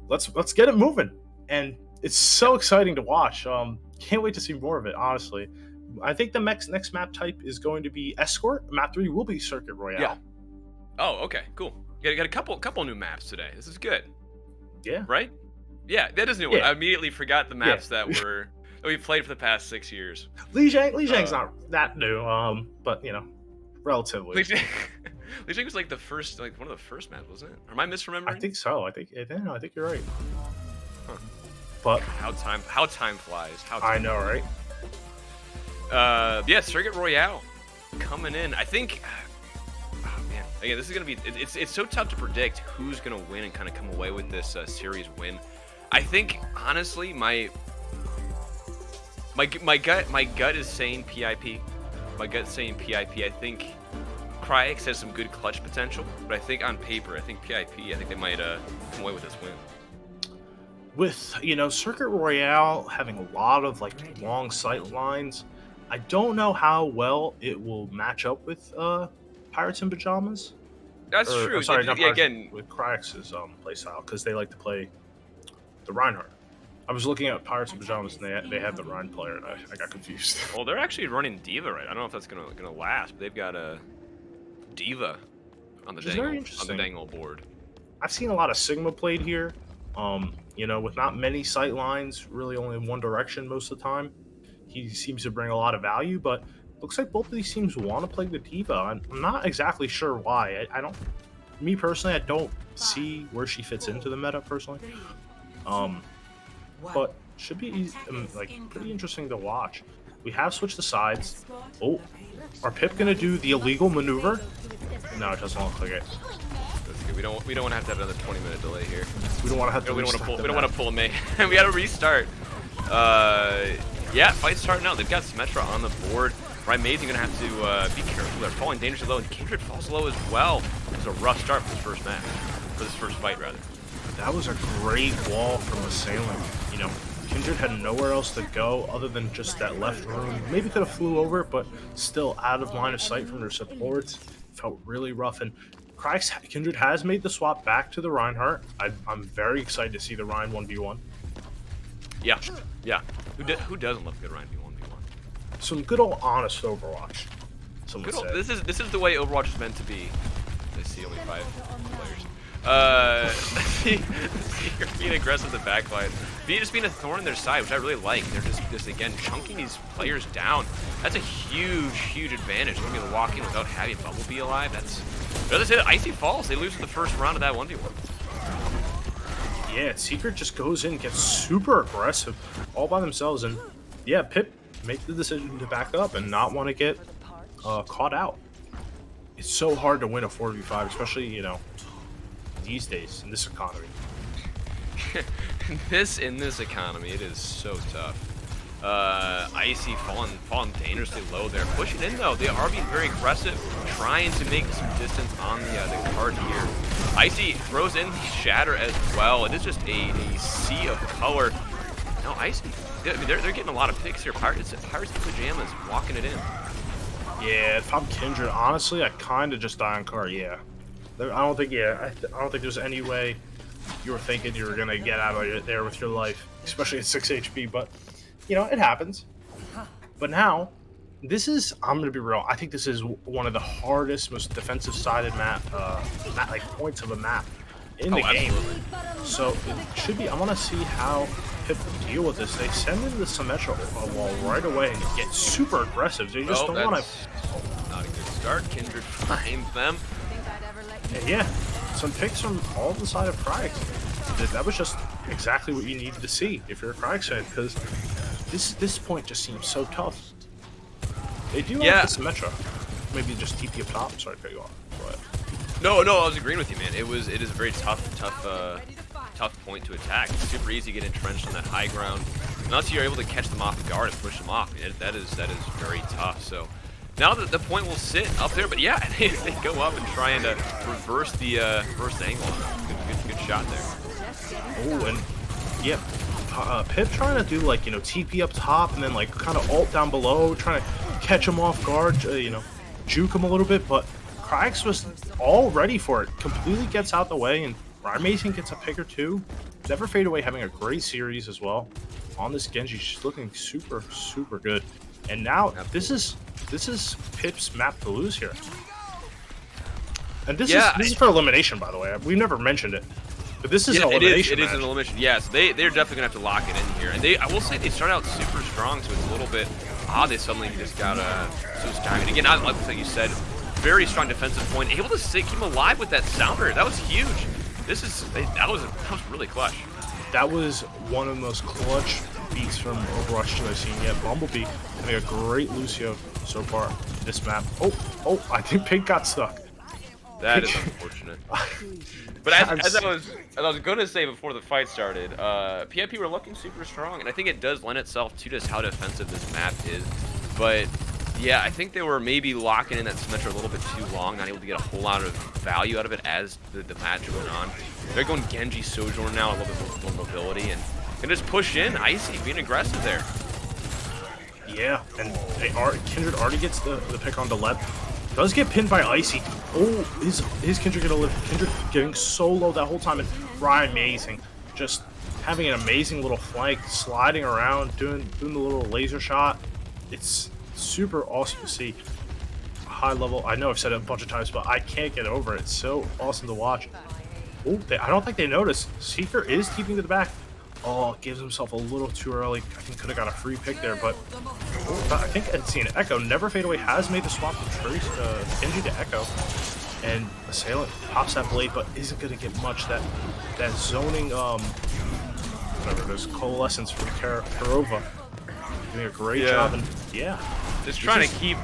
[SPEAKER 1] let's get it moving. And it's so exciting to watch. Can't wait to see more of it. Honestly, I think the next map type is going to be escort. Map 3 will be circuit royale.
[SPEAKER 2] Yeah. Oh, okay, cool. You got a couple new maps today. This is good.
[SPEAKER 1] Yeah.
[SPEAKER 2] Right? Yeah, that is new one. I immediately forgot the maps that we played for the past 6 years.
[SPEAKER 1] Lijiang's not that new, but you know, relatively.
[SPEAKER 2] Lijiang was like the first, like one of the first maps, wasn't it? Or am I misremembering?
[SPEAKER 1] I think so. I think you're right. Huh. But
[SPEAKER 2] how time flies.
[SPEAKER 1] I know, right?
[SPEAKER 2] Yeah, Circuit Royale coming in. I think. Oh man, again, this is gonna be. It's so tough to predict who's gonna win and kind of come away with this series win. I think honestly, my gut is saying PIP. My gut's saying PIP. I think Kryix has some good clutch potential, but I think on paper, I think PIP. I think they might come away with this win.
[SPEAKER 1] With, you know, Circuit Royale having a lot of like long sight lines, I don't know how well it will match up with Pirates in Pyjamas.
[SPEAKER 2] That's true.
[SPEAKER 1] Sorry, not Pirates,
[SPEAKER 2] again,
[SPEAKER 1] with Kryx's playstyle, because they like to play the Reinhardt. I was looking at Pirates in Pyjamas and they had the Rhine player, and I got confused.
[SPEAKER 2] Well, they're actually running D.Va right. I don't know if that's gonna last, but they've got a D.Va on the dangle board.
[SPEAKER 1] I've seen a lot of Sigma played here. You know, with not many sight lines, really only in one direction most of the time. He seems to bring a lot of value, but looks like both of these teams want to play the D.Va. I'm not exactly sure why. Me personally, I don't see where she fits into the meta personally. But should be like pretty interesting to watch. We have switched the sides. Oh, are Pip gonna do the illegal maneuver? No, it doesn't look like it.
[SPEAKER 2] That's good. We don't want to have to have another 20-minute delay here.
[SPEAKER 1] We don't want to have to.
[SPEAKER 2] We don't want to pull a May. We got to restart. Yeah, fight's starting out. They've got Symmetra on the board. Right, Amazing gonna have to be careful. They're falling dangerously low, and Kindred falls low as well. It's a rough start for this first match, for this first fight rather.
[SPEAKER 1] That was a great wall from Assailant. You know, Kindred had nowhere else to go other than just that left room. Maybe could have flew over it, but still out of line of sight from their supports. Felt really rough. And Kryix, Kindred has made the swap back to the Reinhardt. I'm very excited to see the Rein 1v1.
[SPEAKER 2] Yeah, yeah. Who doesn't love good Rein 1v1?
[SPEAKER 1] Some good old honest Overwatch.
[SPEAKER 2] This is the way Overwatch is meant to be. I see only 5 players. Being aggressive in the backline. Just being a thorn in their side, which I really like. They're just again, chunking these players down. That's a huge advantage. They're going to be walking without having Bumblebee alive. That's... As I said, Icy falls. They lose in the first round of that 1v1.
[SPEAKER 1] Yeah, Secret just goes in, gets super aggressive all by themselves. And yeah, Pip make the decision to back up and not want to get caught out. It's so hard to win a 4v5, especially, you know, these days in this economy.
[SPEAKER 2] in this economy, it is so tough. Icy falling dangerously low there. Pushing in though, they are being very aggressive, trying to make some distance on the card here. Icy throws in the Shatter as well. It is just a sea of color. No, Icy, they're getting a lot of picks here. Pirates in Pyjamas walking it in.
[SPEAKER 1] Yeah, if I'm Kindred, honestly, I kind of just die on card. Yeah, I don't think there's any way you were thinking you were gonna get out of there with your life, especially at 6 HP. But you know, it happens. But now, I'm gonna be real. I think this is one of the hardest, most defensive-sided like points of a map in the game. So it should be. I want to see how Pip deal with this. They send in the Symmetra wall right away and get super aggressive. They just don't want to.
[SPEAKER 2] Not a good start. Kindred finds them.
[SPEAKER 1] Yeah, some picks from all the side of Kryix. That was just exactly what you needed to see if you're a Kryix fan, because this point just seems so tough. They do have the Symmetra. Maybe just TP up top. Sorry to cut you off. But...
[SPEAKER 2] No, I was agreeing with you, man. It is a very tough point to attack. It's super easy to get entrenched on that high ground. Unless you're able to catch them off guard and push them off, that is very tough. So now that the point will sit up there, but yeah, they go up and try and reverse the angle on it. Good shot there.
[SPEAKER 1] Oh, and yeah, Pip trying to do like, you know, TP up top and then like kind of ult down below, trying to catch him off guard, you know, juke him a little bit, but Kryix was all ready for it. Completely gets out the way, and Mason gets a pick or two. Never Fade Away having a great series as well. On this Genji, she's looking super, super good. And now this is Pip's map to lose here. And this is for elimination, by the way. We've never mentioned it. But this is an elimination.
[SPEAKER 2] It is an elimination. Yes, they're definitely gonna have to lock it in here. And I will say they start out super strong, so it's a little bit odd they suddenly just got so stagnant. Again, like you said, very strong defensive point, able to keep him alive with that sounder. That was huge. That was really clutch.
[SPEAKER 1] That was one of the most clutch beats from Overwatch 2 I've seen yet. Bumblebee having a great Lucio so far this map. Oh, I think Pink got stuck.
[SPEAKER 2] That is unfortunate. But as I was going to say before the fight started, PIP were looking super strong, and I think it does lend itself to just how defensive this map is. But yeah, I think they were maybe locking in that Symmetra a little bit too long, not able to get a whole lot of value out of it as the match went on. They're going Genji Sojourn now, a little bit more mobility, and can just push in. Icy being aggressive there.
[SPEAKER 1] Yeah, and Kindred already gets the pick on Delep. Does get pinned by Icy. Oh, is Kindred gonna live? Kindred getting so low that whole time, and Amazing just having an amazing little flank, sliding around, doing the little laser shot. It's super awesome to see. High level. I know I've said it a bunch of times, but I can't get over it. It's so awesome to watch. Oh, I don't think they noticed. Seeker is keeping to the back. Oh, gives himself a little too early. I think could have got a free pick there, but I think I'd seen Echo. Never Fade Away has made the swap from Genji to Echo. And Assailant pops that blade, but isn't going to get much. That zoning, whatever it is, coalescence from Karova. Doing a great job, and yeah.
[SPEAKER 2] Just trying to keep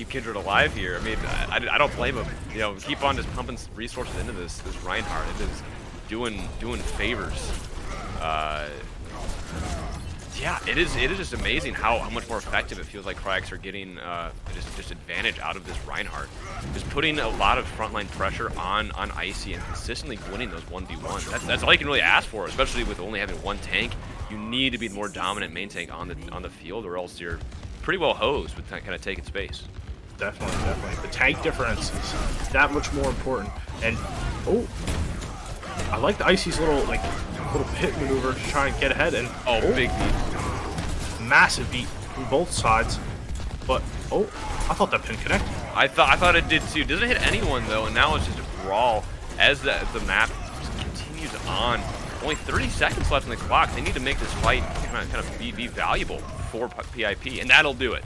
[SPEAKER 2] Kindred alive here. I mean, I don't blame him. You know, keep on just pumping resources into this Reinhardt. It is doing favors. Yeah, it is just amazing how much more effective it feels like Kryix are getting just advantage out of this Reinhardt. Just putting a lot of frontline pressure on Icy and consistently winning those 1v1s. That's all you can really ask for, especially with only having one tank. You need to be the more dominant main tank on the field, or else you're pretty well hosed with kind of taking space.
[SPEAKER 1] Definitely. The tank difference is that much more important. And I like the Icy's little pit maneuver to try and get ahead, and
[SPEAKER 2] big beat,
[SPEAKER 1] massive beat from both sides. But I thought that pin connected.
[SPEAKER 2] I thought it did too. Doesn't hit anyone though, and now it's just a brawl as the map just continues on. Only 30 seconds left on the clock. They need to make this fight kind of be valuable for PIP, and that'll do it.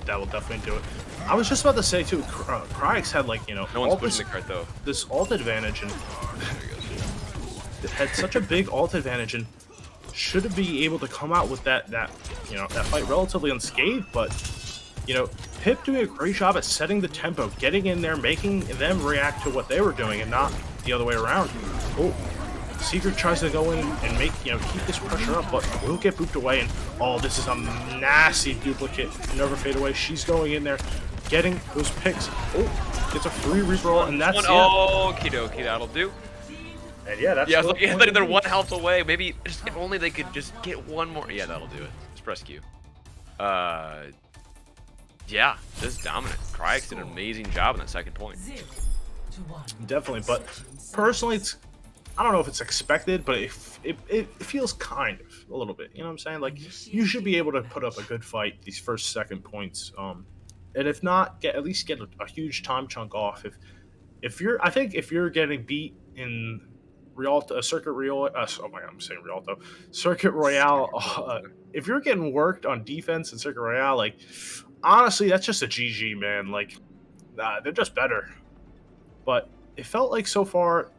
[SPEAKER 1] That will definitely do it. I was just about to say too, Kryix had
[SPEAKER 2] no one's pushing the cart though.
[SPEAKER 1] This ult advantage, and it had such a big ult advantage, and should be able to come out with that fight relatively unscathed. But Pip doing a great job at setting the tempo, getting in there, making them react to what they were doing, and not the other way around. Seeker tries to go in and keep this pressure up, but will get booped away. And this is a nasty duplicate. Never Fade Away. She's going in there, getting those picks. Gets a free reroll, and that's it.
[SPEAKER 2] Okie dokie, that'll do.
[SPEAKER 1] And yeah, that's
[SPEAKER 2] like they're one health away. Maybe if only they could just get one more. Yeah, that'll do it. Just press Q. Yeah, just dominant. Kryix did an amazing job on that second point.
[SPEAKER 1] Definitely, but personally, I don't know if it's expected, but it feels kind of a little bit. You know what I'm saying? Like, you should be able to put up a good fight these second points. And if not, at least get a huge time chunk off. If you're getting beat in Rialto, Circuit Royale, I'm saying Rialto, Circuit Royale. If you're getting worked on defense in Circuit Royale, honestly, that's just a GG, man. They're just better. But it felt like so far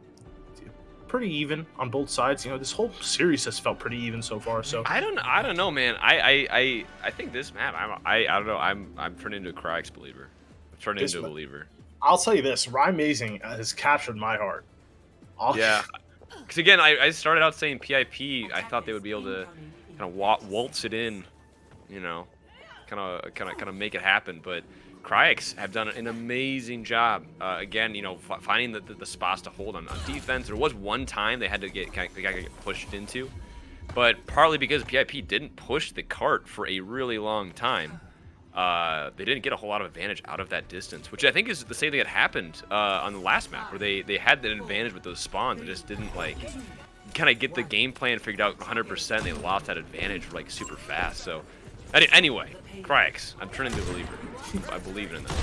[SPEAKER 1] pretty even on both sides. This whole series has felt pretty even so far. So
[SPEAKER 2] I don't know, man. I think this map, I don't know. I'm turning into a Kryix believer. I'm turning into a believer.
[SPEAKER 1] I'll tell you this: Amazing has captured my heart.
[SPEAKER 2] Yeah, because again, I started out saying PIP. I thought they would be able to kind of waltz it in, kind of make it happen, but Kryix have done an amazing job. Again, finding the spots to hold on defense. There was one time they had to get pushed into, but partly because PIP didn't push the cart for a really long time. They didn't get a whole lot of advantage out of that distance, which I think is the same thing that happened on the last map, where they had that advantage with those spawns and just didn't like kind of get the game plan figured out 100%. They lost that advantage like super fast. So anyway, Kryix, I'm turning into a believer. I believe in them.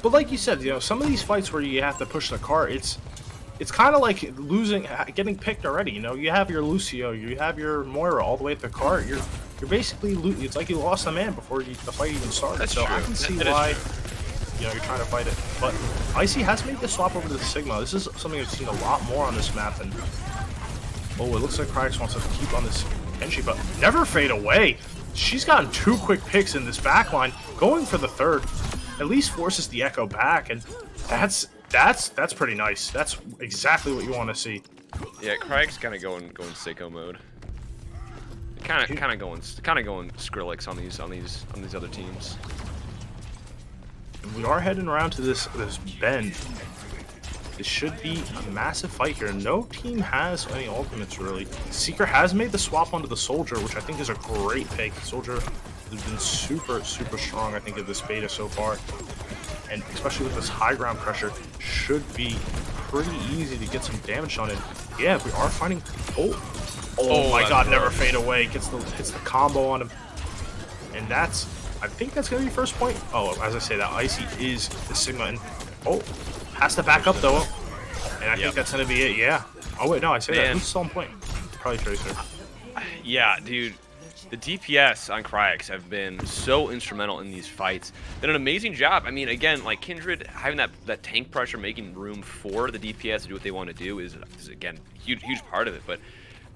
[SPEAKER 1] But like you said, some of these fights where you have to push the cart, it's kind of like getting picked already. You have your Lucio, you have your Moira all the way at the cart. You're basically it's like you lost a man before the fight even started.
[SPEAKER 2] That's
[SPEAKER 1] so
[SPEAKER 2] true.
[SPEAKER 1] I can see why you're trying to fight it. But Icy has made the swap over to the Sigma. This is something I've seen a lot more on this map. And it looks like Kryix wants to keep on this Genji, but never fade away. She's gotten 2 quick picks in this backline. Going for the third, at least forces the Echo back, and that's pretty nice. That's exactly what you want to see.
[SPEAKER 2] Yeah, Kryix kind of going sicko mode. Kind of going Skrillex on these other teams.
[SPEAKER 1] And we are heading around to this bend. This should be a massive fight here. No team has any ultimates really. Seeker has made the swap onto the Soldier, which I think is a great pick. Soldier has been super strong, I think, in this beta so far. And especially with this high ground pressure, should be pretty easy to get some damage on it. Yeah, we are finding. Oh my God! Never fade away. Hits the combo on him, and I think that's gonna be first point. Oh, as I say, that Icy is the Sigma, and has to back up though, and I think that's gonna be it. Yeah. Oh wait, no, I say that. Who's still on point? Probably Tracer.
[SPEAKER 2] Yeah, dude. The DPS on Kryix have been so instrumental in these fights. Did an amazing job. I mean, again, like Kindred having that tank pressure, making room for the DPS to do what they want to do is again huge part of it. But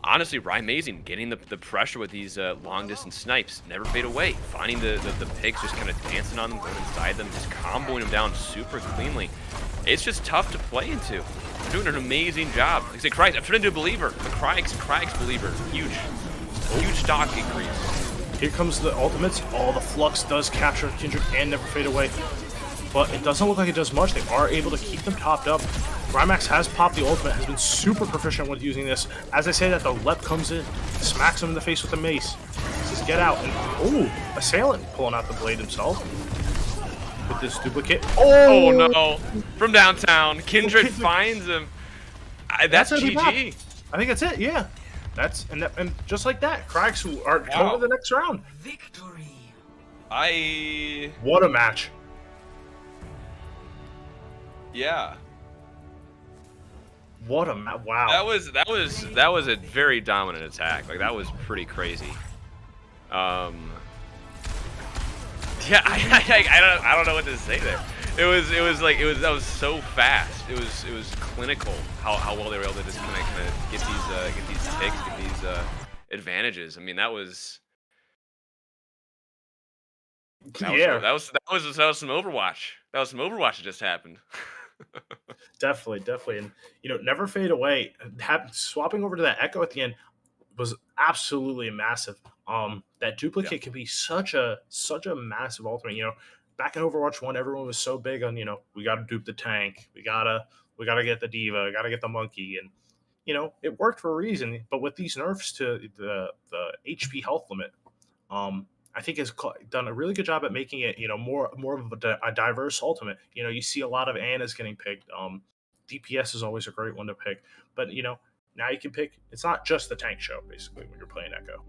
[SPEAKER 2] honestly, Amazing getting the pressure with these long distance snipes, never fade away, finding the picks, just kind of dancing on them, going inside them, just comboing them down super cleanly. It's just tough to play into. They're doing an amazing job. Like I say, Kryix, I've turned into a believer. A Kryix believer. Huge stock increase.
[SPEAKER 1] Here comes the ultimates. The Flux does capture Kindred and never fade away. But it doesn't look like it does much. They are able to keep them topped up. Rymax has popped the ultimate, has been super proficient with using this. As I say that, the Lep comes in, smacks him in the face with the mace. Says, get out. And, Assailant pulling out the blade himself. With this duplicate.
[SPEAKER 2] Oh no. From downtown. Kindred finds him. That's GG.
[SPEAKER 1] I think that's it, yeah. And just like that, Kryix are going to the next round.
[SPEAKER 3] Victory.
[SPEAKER 1] What a match.
[SPEAKER 2] Yeah.
[SPEAKER 1] What a match. Wow.
[SPEAKER 2] That was a very dominant attack. Like that was pretty crazy. Yeah, I don't know what to say there. That was so fast. It was clinical how well they were able to just kind of get these picks, get these advantages. I mean, that was some Overwatch. That was some Overwatch that just happened.
[SPEAKER 1] Definitely, and never fade away. Swapping over to that Echo at the end was absolutely massive. That duplicate can be such a massive ultimate. Back in Overwatch 1, everyone was so big on, we got to dupe the tank. We gotta get the diva. We gotta get the monkey. And, it worked for a reason. But with these nerfs to the HP health limit, I think has done a really good job at making it, more of a diverse ultimate. You see a lot of Annas getting picked. DPS is always a great one to pick. But, now you can pick. It's not just the tank show, basically, when you're playing Echo.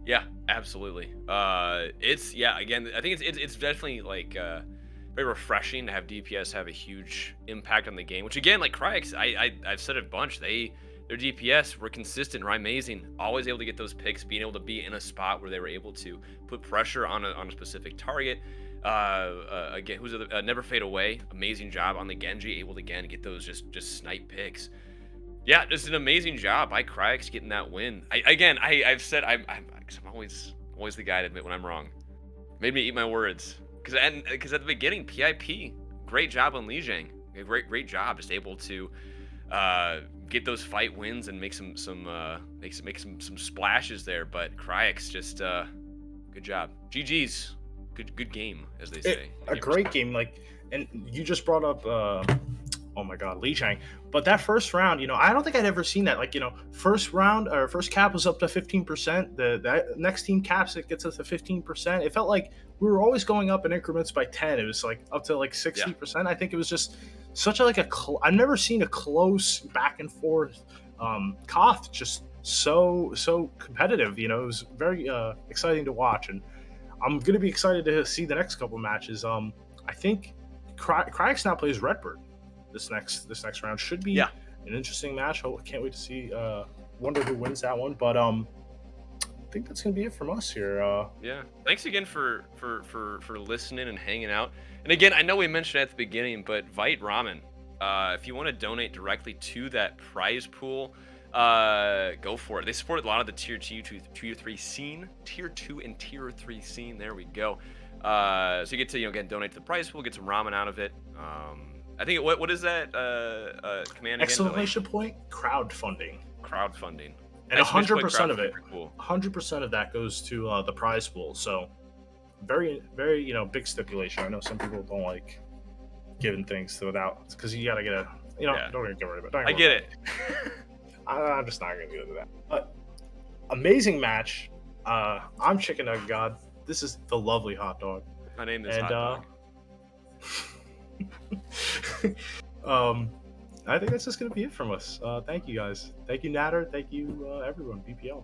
[SPEAKER 2] Yeah, absolutely. Again, I think it's definitely like very refreshing to have DPS have a huge impact on the game. Which again, like Kryix, I've said it a bunch. Their DPS were consistent, amazing, always able to get those picks, being able to be in a spot where they were able to put pressure on a specific target. Again, never fade away. Amazing job on the Genji, able to again get those just snipe picks. Yeah, just an amazing job by Kryix getting that win. I've said I'm always the guy to admit when I'm wrong. Made me eat my words. Because at the beginning, PIP, great job on Lijiang. Great job, just able to get those fight wins and make some splashes there. But Kryix just good job. GG's. Good game, as they say.
[SPEAKER 1] A great game. And you just brought up oh my God, Lee Chang. But that first round, I don't think I'd ever seen that. Like, first round or first cap was up to 15%. That next team caps it, gets us to 15%. It felt like we were always going up in increments by 10. It was like up to like 60%. Yeah. I think it was just such I've never seen a close back and forth Koth, just so competitive. It was very exciting to watch, and I'm gonna be excited to see the next couple matches. I think Kryix now plays Redbird. This next round should be an interesting match. I can't wait to see. Wonder who wins that one. But I think that's gonna be it from us here.
[SPEAKER 2] Yeah. Thanks again for listening and hanging out. And again, I know we mentioned it at the beginning, but Vite Ramen. If you want to donate directly to that prize pool, go for it. They support a lot of the tier 2, tier 3 scene, tier 2 and tier 3 scene. There we go. So you get to again donate to the prize pool, get some ramen out of it. I think what is that command again?
[SPEAKER 1] Exclamation point crowdfunding.
[SPEAKER 2] Crowdfunding.
[SPEAKER 1] And 100% of it, 100% of that goes to the prize pool. So very, very, big stipulation. I know some people don't like giving things without, because you gotta get a, don't get rid of it.
[SPEAKER 2] I get it.
[SPEAKER 1] I'm just not gonna get into that. But amazing match. I'm Chicken Nugget God. This is the lovely Hot Dog.
[SPEAKER 2] My name is Hot Dog.
[SPEAKER 1] I think that's just gonna be it from us. Thank you guys. Thank you, Natter. Thank you, everyone. BPL.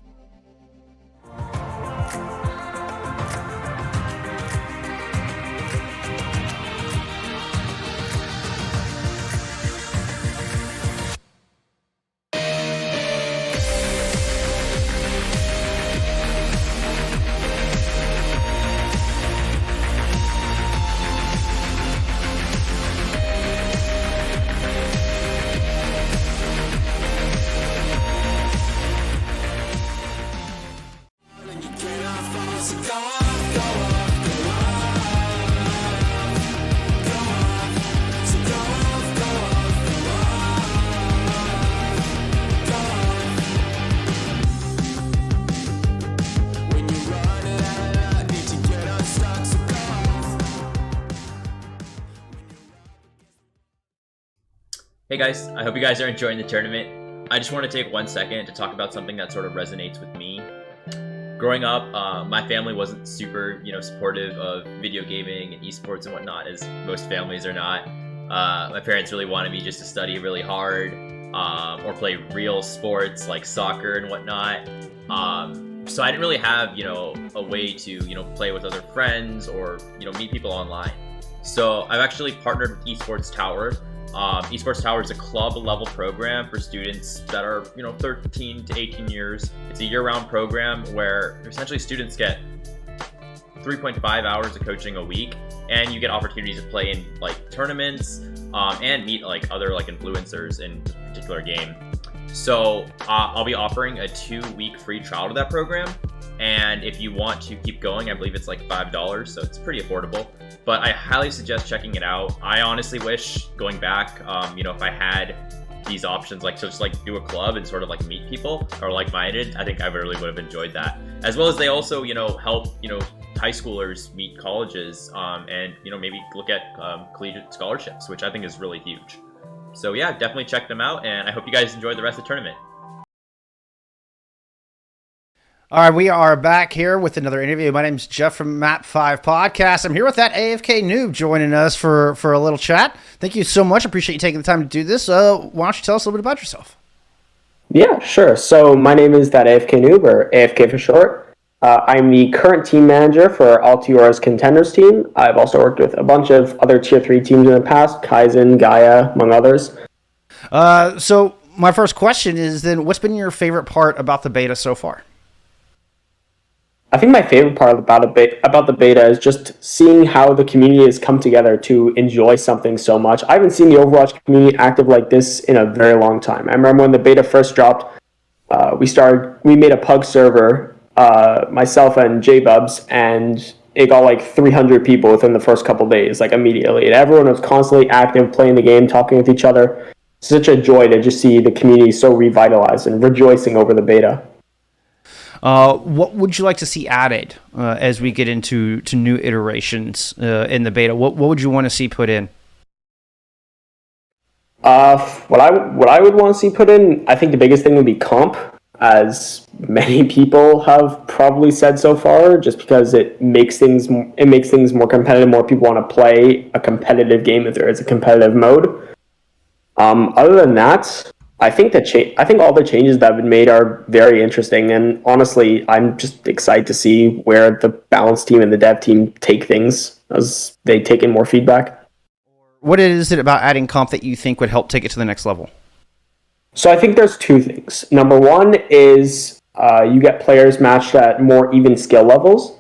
[SPEAKER 3] Hey guys, I hope you guys are enjoying the tournament. I just want to take 1 second to talk about something that sort of resonates with me. Growing up, my family wasn't super, supportive of video gaming and esports and whatnot, as most families are not. My parents really wanted me just to study really hard, or play real sports like soccer and whatnot. So I didn't really have, a way to, play with other friends or, meet people online. So I've actually partnered with Esports Tower. Esports Tower is a club level program for students that are 13 to 18 years. It's a year-round program where essentially students get 3.5 hours of coaching a week, and you get opportunities to play in tournaments and meet other influencers in a particular game. So I'll be offering a 2-week free trial to that program, and if you want to keep going, I believe it's $5, so it's pretty affordable. But I highly suggest checking it out. I honestly wish, going back, if I had these options, to just do a club and sort of meet people or like-minded, I think I really would have enjoyed that. As well as they also, help, high schoolers meet colleges and, maybe look at collegiate scholarships, which I think is really huge. So yeah, definitely check them out, and I hope you guys enjoy the rest of the tournament.
[SPEAKER 4] All right, we are back here with another interview. My name's Jeff from Map 5 Podcast. I'm here with that AFK noob joining us for a little chat. Thank you so much. I appreciate you taking the time to do this. Why don't you tell us a little bit about yourself?
[SPEAKER 5] Yeah, sure. So my name is that AFK noob, or AFK for short. I'm the current team manager for Altiora's Contenders team. I've also worked with a bunch of other Tier 3 teams in the past, Kaizen, Gaia, among others.
[SPEAKER 4] So my first question is then, what's been your favorite part about the beta so far?
[SPEAKER 5] I think my favorite part about the beta is just seeing how the community has come together to enjoy something so much. I haven't seen the Overwatch community active like this in a very long time. I remember when the beta first dropped, we made a pug server, myself and J-Bubs, and it got 300 people within the first couple days, immediately. And everyone was constantly active, playing the game, talking with each other. It's such a joy to just see the community so revitalized and rejoicing over the beta.
[SPEAKER 4] What would you like to see added as we get into new iterations in the beta? What would you want to see put in?
[SPEAKER 5] What I would want to see put in, I think the biggest thing would be comp, as many people have probably said so far, just because it makes things more competitive. More people want to play a competitive game if there is a competitive mode. Other than that, I think all the changes that have been made are very interesting, and honestly, I'm just excited to see where the balance team and the dev team take things as they take in more feedback.
[SPEAKER 4] What is it about adding comp that you think would help take it to the next level?
[SPEAKER 5] So I think there's two things. Number one is you get players matched at more even skill levels,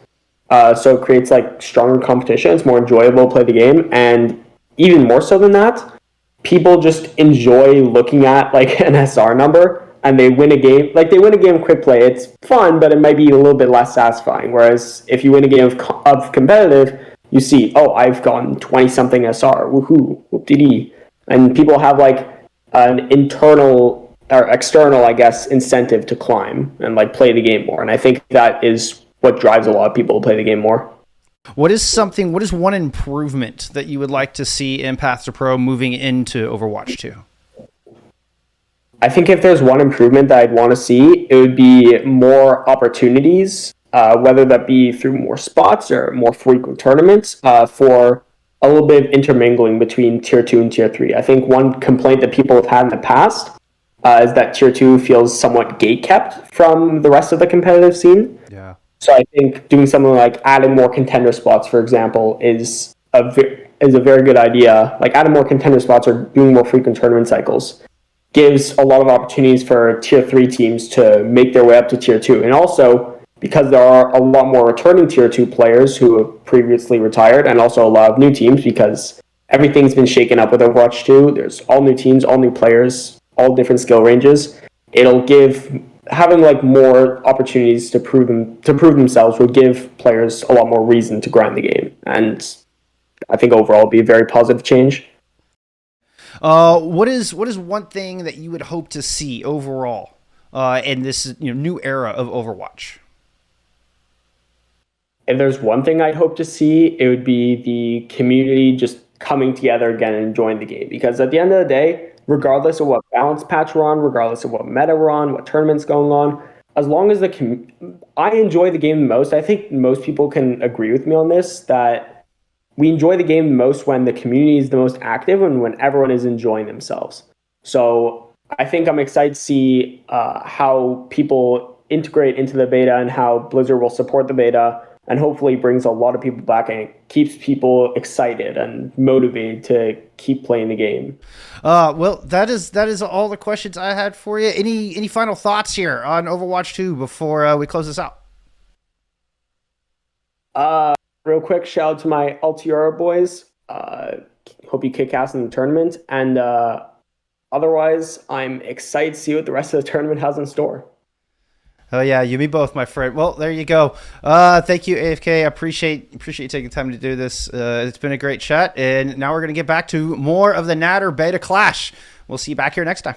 [SPEAKER 5] so it creates like stronger competition. It's more enjoyable to play the game, and even more so than that, people just enjoy looking at like an SR number and they win a game. Like they win a game of quick play, it's fun, but it might be a little bit less satisfying. Whereas if you win a game of competitive, you see, oh, I've gone 20 something SR, woohoo, whoop-de-dee. And people have like an internal or external, I guess, incentive to climb and like play the game more. And I think that is what drives a lot of people to play the game more.
[SPEAKER 4] What is one improvement that you would like to see in Path to Pro moving into Overwatch 2?
[SPEAKER 5] I think if there's one improvement that I'd want to see, it would be more opportunities, whether that be through more spots or more frequent tournaments, for a little bit of intermingling between Tier 2 and Tier 3. I think one complaint that people have had in the past is that Tier 2 feels somewhat gatekept from the rest of the competitive scene.
[SPEAKER 4] Yeah.
[SPEAKER 5] So I think doing something like adding more contender spots, for example, is a very good idea. Like adding more contender spots or doing more frequent tournament cycles gives a lot of opportunities for Tier 3 teams to make their way up to Tier 2. And also, because there are a lot more returning Tier 2 players who have previously retired, and also a lot of new teams, because everything's been shaken up with Overwatch 2. There's all new teams, all new players, all different skill ranges. It'll give having like more opportunities to prove themselves will give players a lot more reason to grind the game, and I think overall it'll be a very positive change.
[SPEAKER 4] What is one thing that you would hope to see overall in this new era of Overwatch?
[SPEAKER 5] If there's one thing I'd hope to see, it would be the community just coming together again and enjoying the game. Because at the end of the day, regardless of what balance patch we're on, regardless of what meta we're on, what tournament's going on, as long as I enjoy the game the most. I think most people can agree with me on this, that we enjoy the game the most when the community is the most active and when everyone is enjoying themselves. So I think I'm excited to see how people integrate into the beta and how Blizzard will support the beta, and hopefully brings a lot of people back and keeps people excited and motivated to keep playing the game.
[SPEAKER 4] Well, that is all the questions I had for you. Any final thoughts here on Overwatch 2 before we close this out?
[SPEAKER 5] Real quick, shout out to my Altiora boys. Hope you kick ass in the tournament. And otherwise, I'm excited to see what the rest of the tournament has in store.
[SPEAKER 4] Oh yeah, you me both, my friend. Well, there you go. Thank you, AFK. I appreciate you taking time to do this. It's been a great chat, and now we're gonna get back to more of the Natter beta clash. We'll see you back here next time.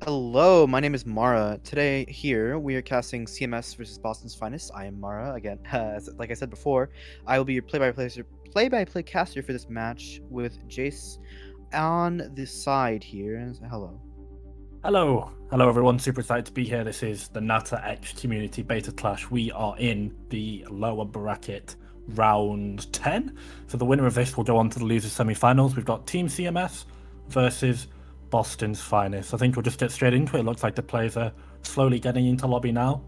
[SPEAKER 6] Hello, my name is Mara. Today here we are casting CMS versus Boston's Finest. I am Mara again. Like I said before, I will be your play-by-play caster for this match with Jace on the side here. Hello.
[SPEAKER 7] Hello everyone, super excited to be here. This is the Natter X Community Beta Clash. We are in the lower bracket round 10. So the winner of this will go on to the losers semi-finals. We've got Team CMS versus Boston's Finest. I think we'll just get straight into it. It looks like the players are slowly getting into lobby now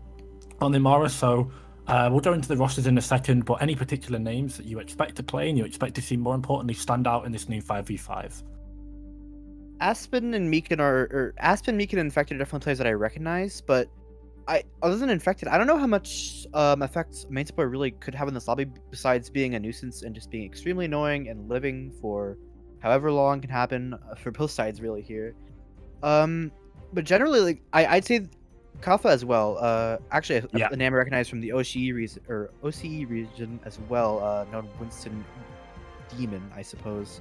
[SPEAKER 7] on the Mara, so we'll go into the rosters in a second, but any particular names that you expect to play and you expect to see, more importantly, stand out in this new 5v5?
[SPEAKER 6] Aspen and Meekin and Infected are definitely players that I recognize, but other than Infected, I don't know how much effect main support really could have in this lobby besides being a nuisance and just being extremely annoying and living for however long can happen for both sides really here. But generally, like I'd say Kafa as well. Actually, a name I recognize from the OCE region as well, known Winston Demon, I suppose.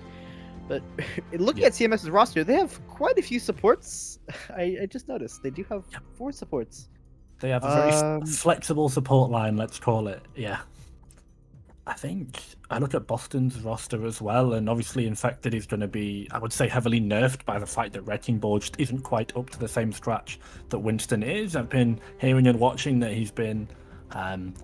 [SPEAKER 6] But looking at CMS's roster, they have quite a few supports. I just noticed they do have 4 supports.
[SPEAKER 7] They have a very flexible support line, let's call it. Yeah. I think I look at Boston's roster as well, and obviously Infected is going to be, I would say, heavily nerfed by the fact that Wrecking Ball just isn't quite up to the same scratch that Winston is. I've been hearing and watching that he's been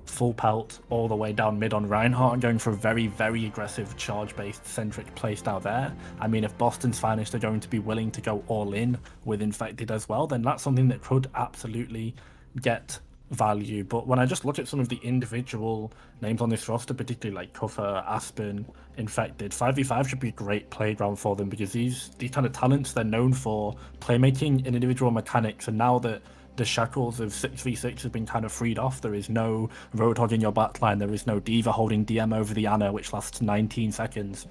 [SPEAKER 7] full pelt all the way down mid on Reinhardt and going for a very, very aggressive charge-based centric playstyle there. I mean, if Boston's Finest are going to be willing to go all in with Infected as well, then that's something that could absolutely get value. But when I just look at some of the individual names on this roster, particularly like Kuffer, Aspen, Infected, 5v5 should be a great playground for them, because these kind of talents, they're known for playmaking and individual mechanics, and now that the shackles of 6v6 have been kind of freed off, there is no Roadhog in your backline, there is no Diva holding DM over the Ana, which lasts 19 seconds,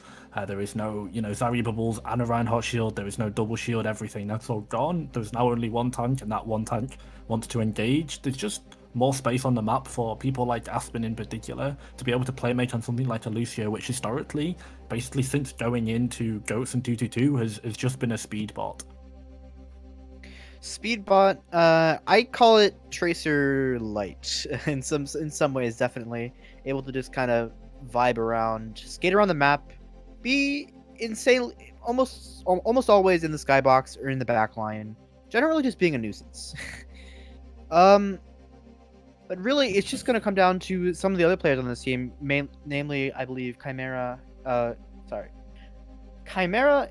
[SPEAKER 7] there is no, Zarya Bubbles, Ana Reinhardt shield, there is no double shield, everything, that's all gone. There's now only one tank, and that one tank wants to engage. There's just more space on the map for people like Aspen in particular to be able to playmake on something like a Lucio, which historically, basically since going into Goats and 222, has just been a speed bot.
[SPEAKER 6] Speedbot, I call it Tracer Light in some ways, definitely able to just kind of vibe around, skate around the map, be insane, almost always in the skybox or in the back line, generally just being a nuisance. But really, it's just going to come down to some of the other players on this team, namely, I believe, Chimera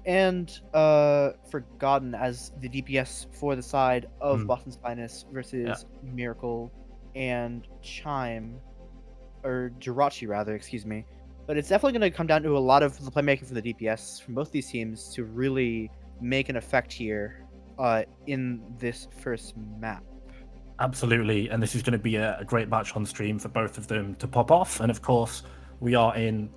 [SPEAKER 6] and Forgotten as the DPS for the side of Boston's Finest versus Miracle and Chime, or Jirachi rather, excuse me. But it's definitely going to come down to a lot of the playmaking for the DPS from both these teams to really make an effect here in this first map.
[SPEAKER 7] Absolutely, and this is going to be a great match on stream for both of them to pop off. And of course, we are in,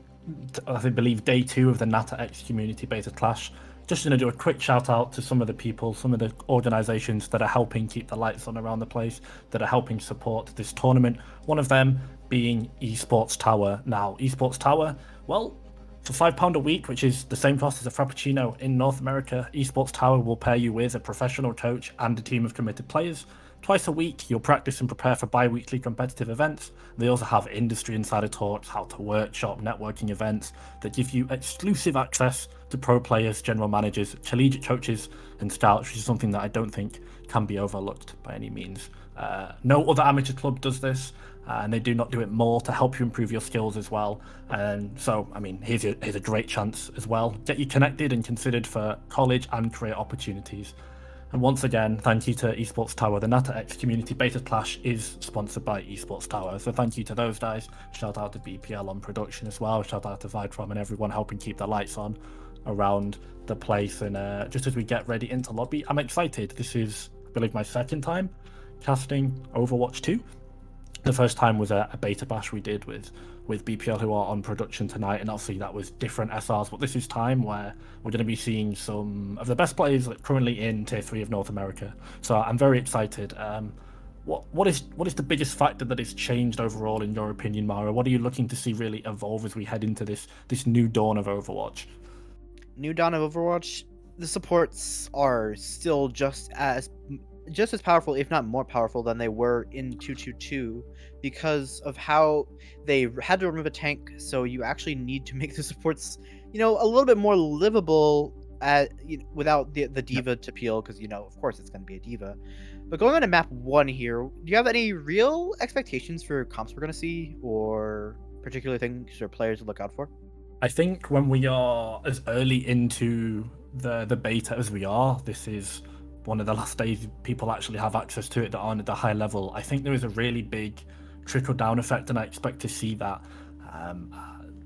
[SPEAKER 7] I believe, day 2 of the Natter X Community Beta Clash. Just going to do a quick shout out to some of the people, some of the organizations that are helping keep the lights on around the place, that are helping support this tournament. One of them being Esports Tower. Now, Esports Tower, well, for £5 a week, which is the same cost as a Frappuccino in North America, Esports Tower will pair you with a professional coach and a team of committed players. Twice a week, you'll practice and prepare for bi-weekly competitive events. They also have industry insider talks, how to workshop, networking events that give you exclusive access to pro players, general managers, collegiate coaches, and scouts, which is something that I don't think can be overlooked by any means. No other amateur club does this, and they do not do it more to help you improve your skills as well. And so, I mean, here's a great chance as well. Get you connected and considered for college and career opportunities. And once again, thank you to Esports Tower. The Natter X Community Beta Clash is sponsored by Esports Tower, so thank you to those guys. Shout out to BPL on production as well. Shout out to Vitrom and everyone helping keep the lights on around the place. And just as we get ready into lobby, I'm excited. This is, I believe, my second time casting Overwatch 2. The first time was a beta bash we did with BPL, who are on production tonight, and obviously that was different SRs, but this is time where we're going to be seeing some of the best players currently in Tier 3 of North America. So I'm very excited. What is the biggest factor that has changed overall in your opinion, Mara? What are you looking to see really evolve as we head into this new dawn of Overwatch?
[SPEAKER 6] New dawn of Overwatch, the supports are still just as powerful, if not more powerful, than they were in 2.2.2 because of how they had to remove a tank. So you actually need to make the supports, a little bit more livable without the diva to peel, because of course it's going to be a diva. But going on to map 1 here, do you have any real expectations for comps we're going to see, or particular things or players to look out for?
[SPEAKER 7] I think when we are as early into the beta as we are, this is one of the last days people actually have access to it that aren't at the high level. I think there is a really big trickle-down effect, and I expect to see that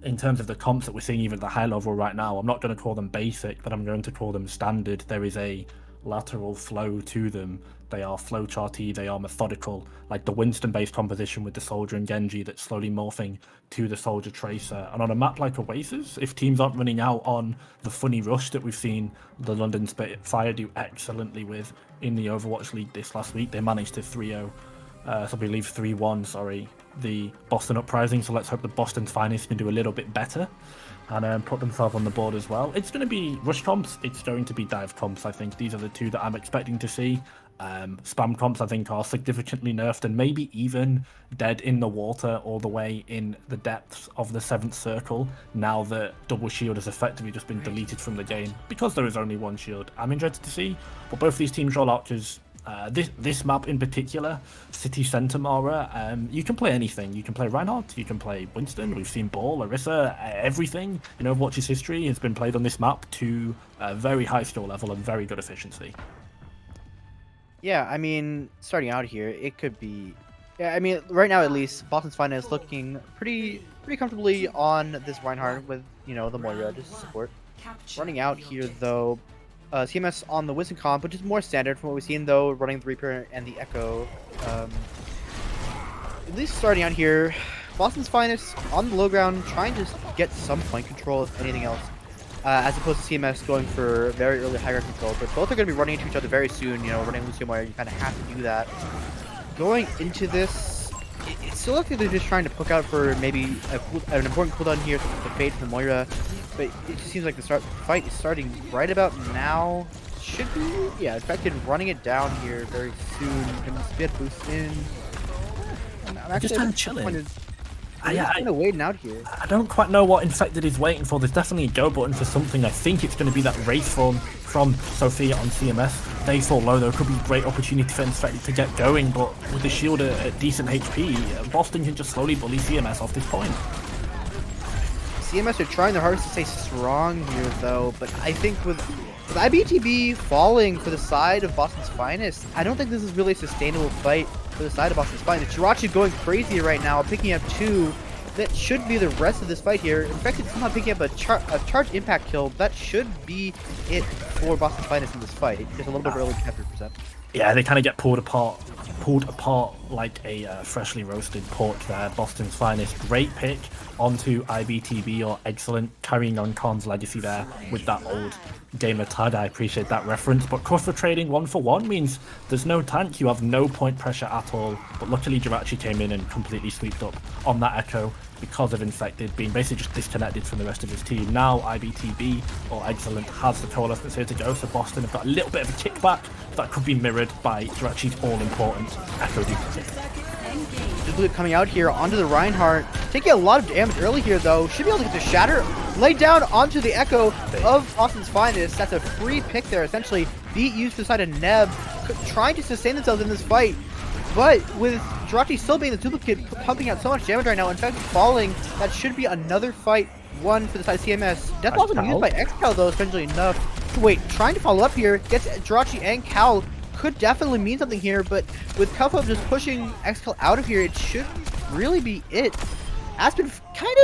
[SPEAKER 7] in terms of the comps that we're seeing even at the high level right now. I'm not going to call them basic, but I'm going to call them standard. There is a lateral flow to them. They are flowcharty, they are methodical, like the Winston-based composition with the Soldier and Genji that's slowly morphing to the Soldier Tracer. And on a map like Oasis, if teams aren't running out on the funny rush that we've seen the London Spitfire do excellently with in the Overwatch League this last week, they managed to 3-0, so I believe 3-1, the Boston Uprising. So let's hope the Boston's Finest can do a little bit better and put themselves on the board as well. It's going to be rush comps, it's going to be dive comps. I think these are the two that I'm expecting to see. Spam comps, I think, are significantly nerfed and maybe even dead in the water all the way in the depths of the 7th circle, now that double shield has effectively just been deleted from the game because there is only one shield. I'm interested to see what both these teams roll out, because this map in particular, City Center Mara, you can play anything. You can play Reinhardt, you can play Winston, we've seen Ball, Larissa, everything in Overwatch's history has been played on this map to a very high skill level and very good efficiency.
[SPEAKER 6] Yeah, I mean, starting out here, it could be... Yeah, I mean, right now at least, Boston's Finest is looking pretty comfortably on this Reinhardt with, the Moira to support. Running out here, though, CMS on the Winston comp, which is more standard from what we've seen, though, running the Reaper and the Echo. At least starting out here, Boston's Finest on the low ground, trying to get some point control, if anything else. As opposed to CMS going for very early high ground control. But both are going to be running into each other very soon. Running Lucio Moira, you kind of have to do that. Going into this, it still looks like they're just trying to poke out for maybe an important cooldown here to fade from Moira. But it just seems like the fight is starting right about now. Should be, yeah, Infected running it down here very soon. Gonna speed boost in. I'm
[SPEAKER 7] just kind of chilling.
[SPEAKER 6] I'm kind of waiting out here.
[SPEAKER 7] I don't quite know what Infected is waiting for. There's definitely a go button for something. I think it's going to be that Wraith form from Sophia on CMS. They fall low, though. Could be a great opportunity for Infected to get going, but with the shield at decent HP, Boston can just slowly bully CMS off this point.
[SPEAKER 6] CMS are trying their hardest to stay strong here, though, but I think with IBTB falling for the side of Boston's Finest, I don't think this is really a sustainable fight for the side of Boston's Finest. Jirachi going crazy right now, picking up 2. That should be the rest of this fight here. Infected somehow picking up a charge impact kill. That should be it for Boston's Finest in this fight. Just a little bit early capture percent.
[SPEAKER 7] Yeah, they kind of get pulled apart like a freshly roasted pork there. Boston's Finest, great pick onto IBTB, or excellent, carrying on Khan's legacy there with that old gamer tag. I appreciate that reference, but cover trading 1-for-1 means there's no tank, you have no point pressure at all, but luckily Jirachi came in and completely sweeped up on that Echo because of Infected being basically just disconnected from the rest of his team. Now IBTB, or Excellent, has the coalesce that's here to go, so Boston have got a little bit of a kickback that could be mirrored by Jirachi's all-important Echo duplicate.
[SPEAKER 6] Duplicate coming out here onto the Reinhardt, taking a lot of damage early here, though. Should be able to get the Shatter laid down onto the Echo of Boston's Finest. That's a free pick there, essentially. Beat used to the side of Neb, trying to sustain themselves in this fight. But with Jirachi still being the duplicate, pumping out so much damage right now, in fact falling, that should be another fight one for the side of CMS. Death Ball's been used by XCal, though, strangely enough. Wait, trying to follow up here, gets Jirachi and Cal. Could definitely mean something here, but with Cuffo just pushing XCal out of here, it should really be it. Aspen kind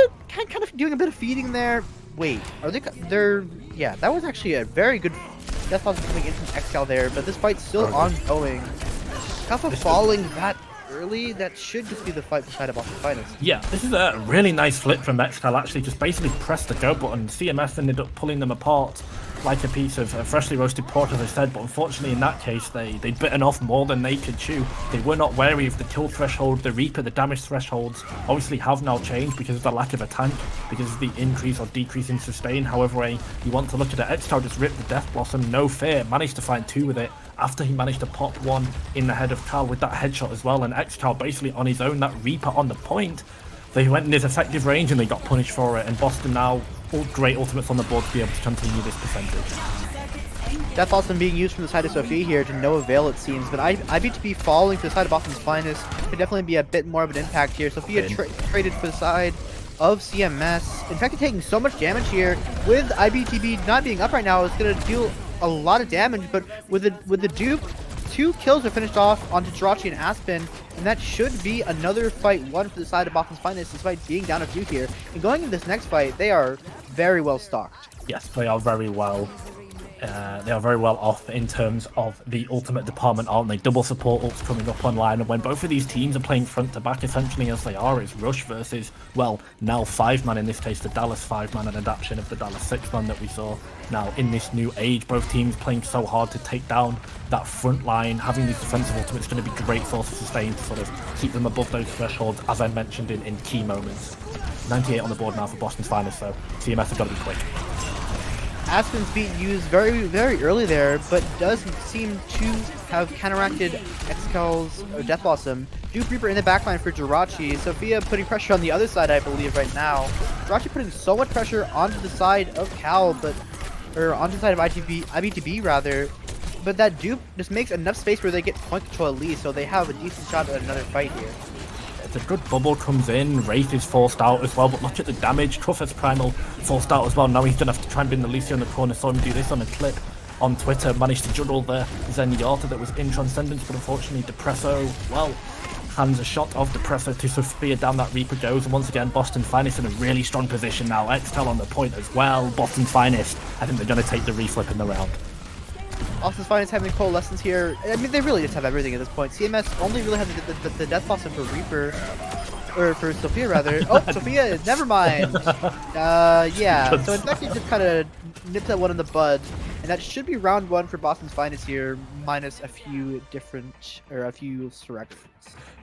[SPEAKER 6] of doing a bit of feeding there. Wait, are they're yeah, that was actually a very good Death Ball coming in from XCal there, but this fight's still ongoing. Cuffo falling, that early, that should just be the fight beside of Boston's finest.
[SPEAKER 7] Yeah, this is a really nice flip from Xcal, actually just basically pressed the go button. CMS ended up pulling them apart like a piece of freshly roasted pork, as I said, but unfortunately in that case they'd bitten off more than they could chew. They were not wary of the kill threshold, the Reaper, the damage thresholds obviously have now changed because of the lack of a tank, because of the increase or decrease in sustain. However way you want to look at it, Xcal just ripped the Death Blossom, no fear, managed to find 2 with it after he managed to pop 1 in the head of Cal with that headshot as well, and Xcal basically on his own, that Reaper on the point. They went in his effective range and they got punished for it, and Boston now, all great ultimates on the board to be able to continue this percentage.
[SPEAKER 6] Death Blossom being used from the side of Sophia here to no avail, it seems, but IBTB falling to the side of Boston's finest could definitely be a bit more of an impact here. Sophia traded for the side of CMS. In fact, taking so much damage here, with IBTB not being up right now, it's going to deal a lot of damage, but with the dupe, 2 kills are finished off onto Jirachi and Aspen, and that should be another fight won for the side of Boston's finest, despite being down a few here. And going into this next fight, they are very well stocked.
[SPEAKER 7] Yes, they are very well. They are very well off in terms of the ultimate department, aren't they? Double support ults coming up online, and when both of these teams are playing front to back, essentially as they are, it's Rush versus, well, now 5-man, in this case the Dallas 5-man, an adaptation of the Dallas 6-man that we saw now in this new age. Both teams playing so hard to take down that front line, having these defensive ultimates is going to be a great source of sustain to sort of keep them above those thresholds, as I mentioned in key moments. 98 on the board now for Boston's finest, so CMS have got to be quick.
[SPEAKER 6] Aspen's beat used very, very early there, but does seem to have counteracted Xcal's Death Blossom. Duke Reaper in the backline for Jirachi. Sophia putting pressure on the other side, I believe, right now. Jirachi putting so much pressure onto the side of Cal, or onto the side of IBTB rather. But that dupe just makes enough space where they get point control at least, so they have a decent shot at another fight here.
[SPEAKER 7] The good bubble comes in, Wraith is forced out as well, but look at the damage. Kuffer's Primal forced out as well. Now he's going to have to try and bin the Lucio in the corner. Saw him do this on a clip on Twitter. Managed to juggle the Zenyatta that was in Transcendence, but unfortunately Depresso, well, hands a shot of Depresso to Sophia. Down that Reaper goes, and once again Boston Finest in a really strong position now. Xtel on the point as well. Boston Finest, I think they're going to take the reflip in the round.
[SPEAKER 6] Boston's finest having coalescence here. I mean, they really just have everything at this point. CMS only really has the Death Blossom for Reaper, or for Sophia rather. Oh, Sophia, never mind. Yeah. So Infected just kind of nipped that one in the bud, and that should be round 1 for Boston's finest here, minus a few selections.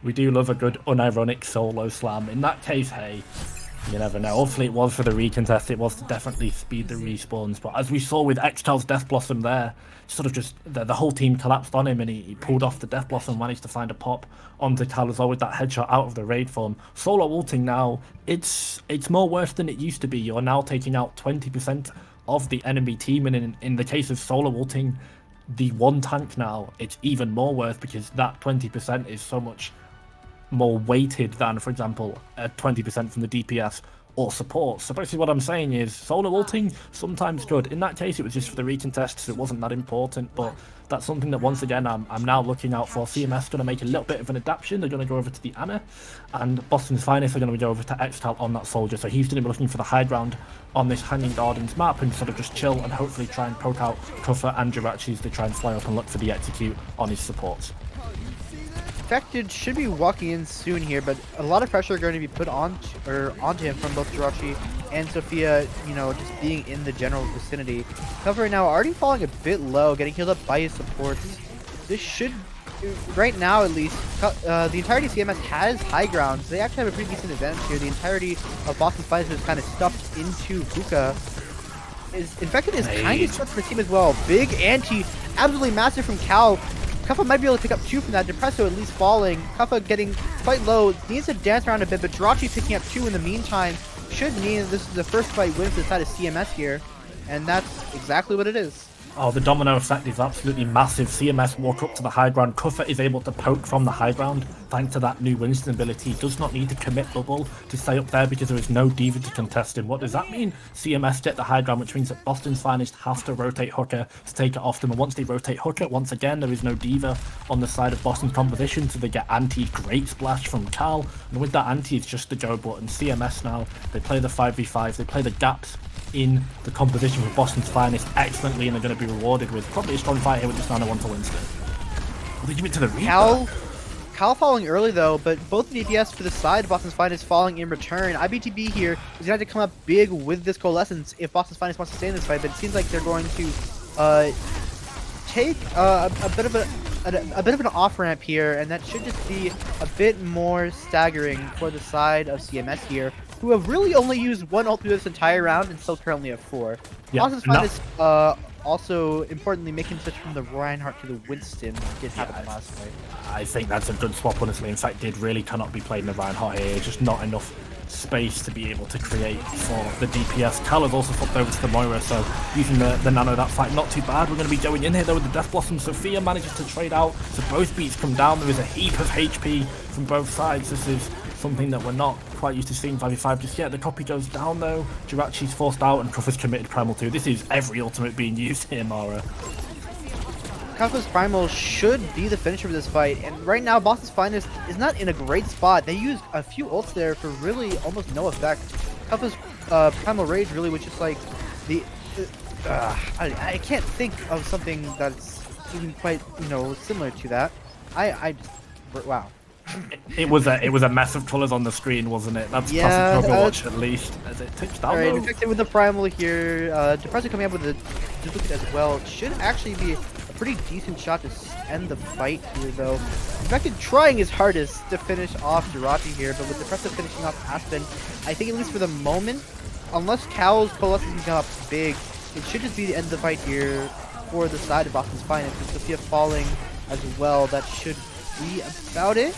[SPEAKER 7] We do love a good unironic solo slam. In that case, hey, you never know. Hopefully it was for the recontest, it was to definitely speed the respawns, but as we saw with Xtal's Death Blossom there, sort of just the whole team collapsed on him, and he pulled off the Death Blossom, managed to find a pop onto Cal as well with that headshot out of the raid form. Solo ulting now, it's more worse than it used to be. You're now taking out 20% of the enemy team, and in the case of solo ulting the one tank now, it's even more worth, because that 20% is so much more weighted than, for example, 20% from the DPS or support. So basically what I'm saying is solo ulting sometimes good. In that case it was just for the recontest, so it wasn't that important, but that's something that once again I'm now looking out for. CMS going to make a little bit of an adaptation. They're going to go over to the Anna, and Boston's finest are going to go over to Xtal on that soldier, so he's going to be looking for the high ground on this Hanging Gardens map and sort of just chill and hopefully try and poke out Kuffer and Jirachi as they try and fly up and look for the execute on his supports.
[SPEAKER 6] Infected should be walking in soon here, but a lot of pressure going to be put onto him from both Jirachi and Sophia, you know, just being in the general vicinity. Cover right now already falling a bit low, getting healed up by his supports. This should, right now at least, the entirety of CMS has high ground, so they actually have a pretty decent advantage here. The entirety of Boston's Finest is kind of stuffed into Hookah. Infected is kind of stuck for the team as well. Big anti, absolutely massive from Cal. Kuffa might be able to pick up 2 from that. Depresso at least falling. Kuffa getting quite low. Needs to dance around a bit, but Jirachi picking up 2 in the meantime should mean this is the first fight win for the side of CMS here. And that's exactly what it is.
[SPEAKER 7] Oh, the domino effect is absolutely massive. CMS walk up to the high ground. Kuffa is able to poke from the high ground thanks to that new Winston ability. He does not need to commit bubble to stay up there because there is no diva to contest him. What does that mean? CMS get the high ground, which means that Boston's Finest have to rotate Hooker to take it off them. And once they rotate Hooker, once again, there is no diva on the side of Boston's composition, so they get anti-Great Splash from Cal. And with that anti, it's just the go button. CMS now, they play the 5v5, they play the gaps in the composition with Boston's Finest excellently, and they're going to be rewarded with probably a strong fight here with this 901 to Winston. Will they give it to the Reaper?
[SPEAKER 6] Kyle falling early though, but both DPS for the side of Boston's Finest falling in return. IBTB here is going to have to come up big with this Coalescence if Boston's Finest wants to stay in this fight, but it seems like they're going to take a bit of an off ramp here, and that should just be a bit more staggering for the side of CMS here, who have really only used one ult through this entire round and still currently have 4.
[SPEAKER 7] Yeah,
[SPEAKER 6] Boston's Finest also importantly making switch from the Reinhardt to the Winston did happen in the last fight.
[SPEAKER 7] I think that's a good swap, honestly. In fact, did really cannot be played in the Reinhardt here. Just not enough space to be able to create for the DPS. Cal has also swapped over to the Moira, so using the Nano that fight, not too bad. We're going to be going in here though with the Death Blossom. Sophia manages to trade out, so both beats come down. There is a heap of HP from both sides. This is something that we're not quite used to seeing 5v5 just yet. The copy goes down though. Jirachi's forced out and Kruffer's committed Primal 2. This is every ultimate being used here, Mara.
[SPEAKER 6] Kafka's Primal should be the finisher of this fight, and right now Boston's Finest is not in a great spot. They used a few ults there for really almost no effect. Kafka's Primal Rage really was just like the... I can't think of something that's even quite, similar to that. Wow.
[SPEAKER 7] It was a mess of colours on the screen, wasn't it? That's classic Overwatch at least. As it ticks down.
[SPEAKER 6] Alright, infected with the Primal here. Depressor coming up with a duplicate as well. Should actually be a pretty decent shot to end the fight here, though. Infected trying his hardest to finish off Jirachi here, but with Depressor finishing off Aspen, I think at least for the moment, unless Cal's Coalescence can come up big, it should just be the end of the fight here for the side of Boston's Finest. With Sophia falling as well, that should be about it.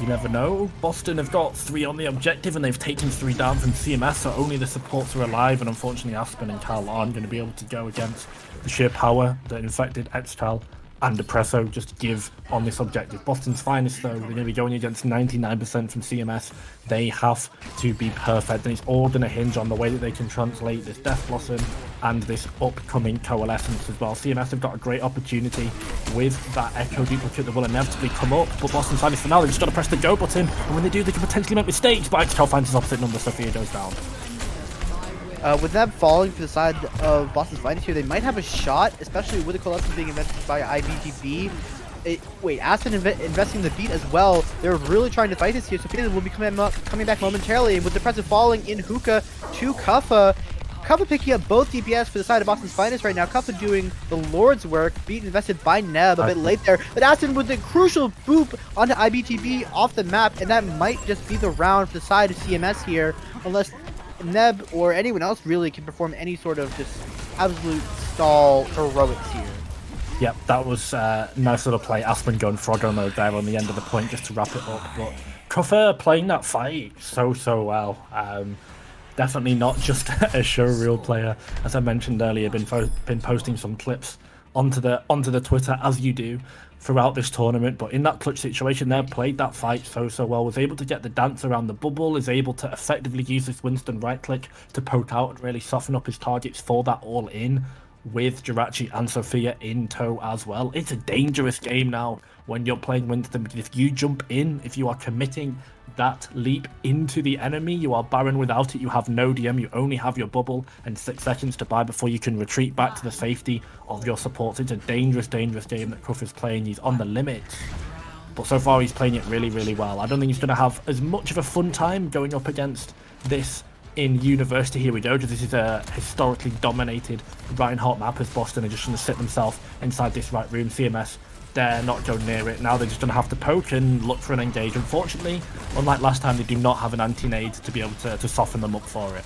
[SPEAKER 7] You never know. Boston have got 3 on the objective and they've taken 3 down from CMS, so only the supports are alive, and unfortunately Aspen and Cal aren't going to be able to go against the sheer power that Infected, Xcal and Depresso just give on this objective. Boston's Finest though, they're going to be going against 99% from CMS. They have to be perfect, and it's all going to hinge on the way that they can translate this Death Blossom and this upcoming Coalescence as well. CMS have got a great opportunity with that Echo duplicate that will inevitably come up, but Boston's Finest for now, they've just got to press the go button, and when they do, they can potentially make mistakes, but Xcal finds his opposite number, Sophia goes down.
[SPEAKER 6] With that falling for the side of Boston's Finest here, they might have a shot, especially with the Coalescence being invented by IBTB. Wait, Aspen investing the beat as well. They're really trying to fight this here. Sophia will be coming back momentarily, and with the Depressor falling in Hookah to Kuffa. Kuffa picking up both DPS for the side of Boston's Finest right now. Kuffa doing the Lord's work, beat invested by Neb a bit late there. But Aspen with the crucial boop onto IBTB off the map, and that might just be the round for the side of CMS here, unless Neb or anyone else really can perform any sort of just absolute stall heroics here.
[SPEAKER 7] Yep, that was a nice little play. Aspen going Froggo mode there on the end of the point just to wrap it up. But Kruffer playing that fight so well. Definitely not just a showreel player. As I mentioned earlier, been posting some clips onto the Twitter, as you do, throughout this tournament, but in that clutch situation there, played that fight so well, was able to get the dance around the bubble, is able to effectively use this Winston right click to poke out and really soften up his targets for that all in, with Jirachi and Sophia in tow as well. It's a dangerous game now when you're playing Winston, because if you jump in, if you are committing that leap into the enemy, you are barren without it. You have no DM, you only have your bubble and 6 seconds to buy before you can retreat back to the safety of your supports. It's a dangerous game that Kruffer is playing. He's on the limits, but so far he's playing it really well. I don't think he's going to have as much of a fun time going up against this in University. Here we go, because this is a historically dominated Reinhardt map, as Boston are just going to sit themselves inside this right room. CMS dare not go near it. Now they're just going to have to poke and look for an engage. Unfortunately, unlike last time, they do not have an anti-nade to be able to soften them up for it.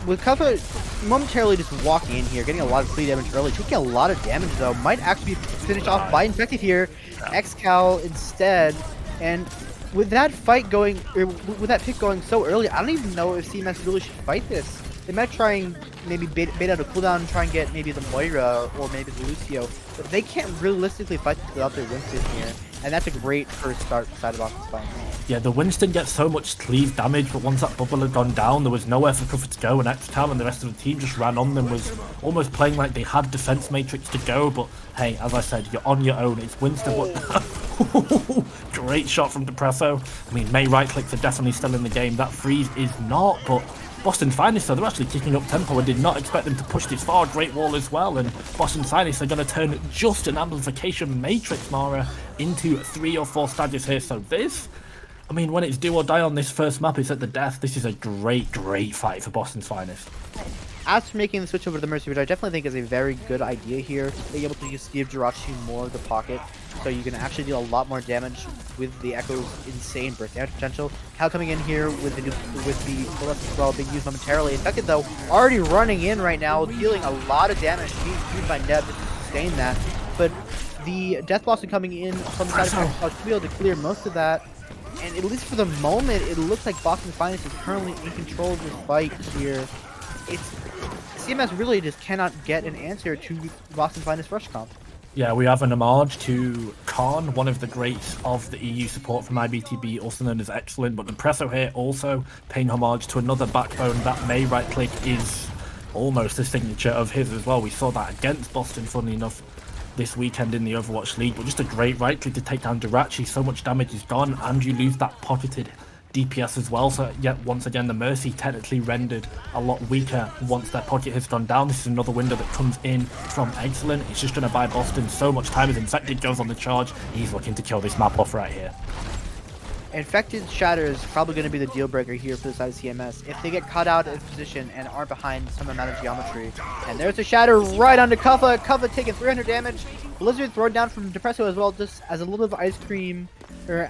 [SPEAKER 6] With Kuffa momentarily just walking in here, getting a lot of free damage early, taking a lot of damage though, might actually be finished off by Infected here. Xcal instead, and with that fight going, or with that pick going so early, I don't even know if CMS really should fight this. They might try and maybe bait out a cooldown and try and get maybe the Moira or maybe the Lucio, but they can't realistically fight this without their Winston here, and that's a great first start side of Boston's Finest.
[SPEAKER 7] Yeah, the Winston gets so much cleave damage, but once that bubble had gone down, there was nowhere for Kruffer to go, and Xcal and the rest of the team just ran on them, was almost playing like they had defense matrix to go, but hey, as I said, you're on your own. It's Winston. Great shot from Depresso. I mean, May right clicks are definitely still in the game. That freeze is not, but Boston's Finest, so they're actually kicking up tempo and did not expect them to push this far. Great Wall as well, and Boston's Finest are going to turn just an amplification matrix, Mara, into 3 or 4 stages here. So this, I mean, when it's do or die on this first map, it's at the death. This is a great fight for Boston's Finest.
[SPEAKER 6] As for making the switch over to the Mercy, which I definitely think is a very good idea here, being able to just give Jirachi more of the pocket, so you can actually deal a lot more damage with the Echo's insane burst damage potential. Cal coming in here with the bullets as well, being used momentarily. Infected though, already running in right now, dealing a lot of damage, being used by Neb to sustain that. But the Death Blossom coming in from the side of Cal to be able to clear most of that. And at least for the moment, it looks like Boston Finest is currently in control of this fight here. CMS really just cannot get an answer to Boston Finest Rush Comp.
[SPEAKER 7] Yeah, we have an homage to Khan, one of the greats of the EU support from IBTB, also known as Excellent, but Impresso here also paying homage to another backbone that May right-click is almost a signature of his as well. We saw that against Boston, funnily enough, this weekend in the Overwatch League, but just a great right-click to take down Jirachi. So much damage is gone, and you lose that pocketed DPS as well, so yet once again the Mercy technically rendered a lot weaker once their pocket has gone down. This is another window that comes in from Excellent. It's just going to buy Boston so much time as Infected goes on the charge. He's looking to kill this map off right here.
[SPEAKER 6] Infected Shatter is probably going to be the deal breaker here for the side of CMS. If they get caught out of position and aren't behind some amount of geometry. And there's a Shatter right onto Kuffa. Kuffa taking 300 damage. Blizzard thrown down from Depresso as well, just as a little bit of ice cream, or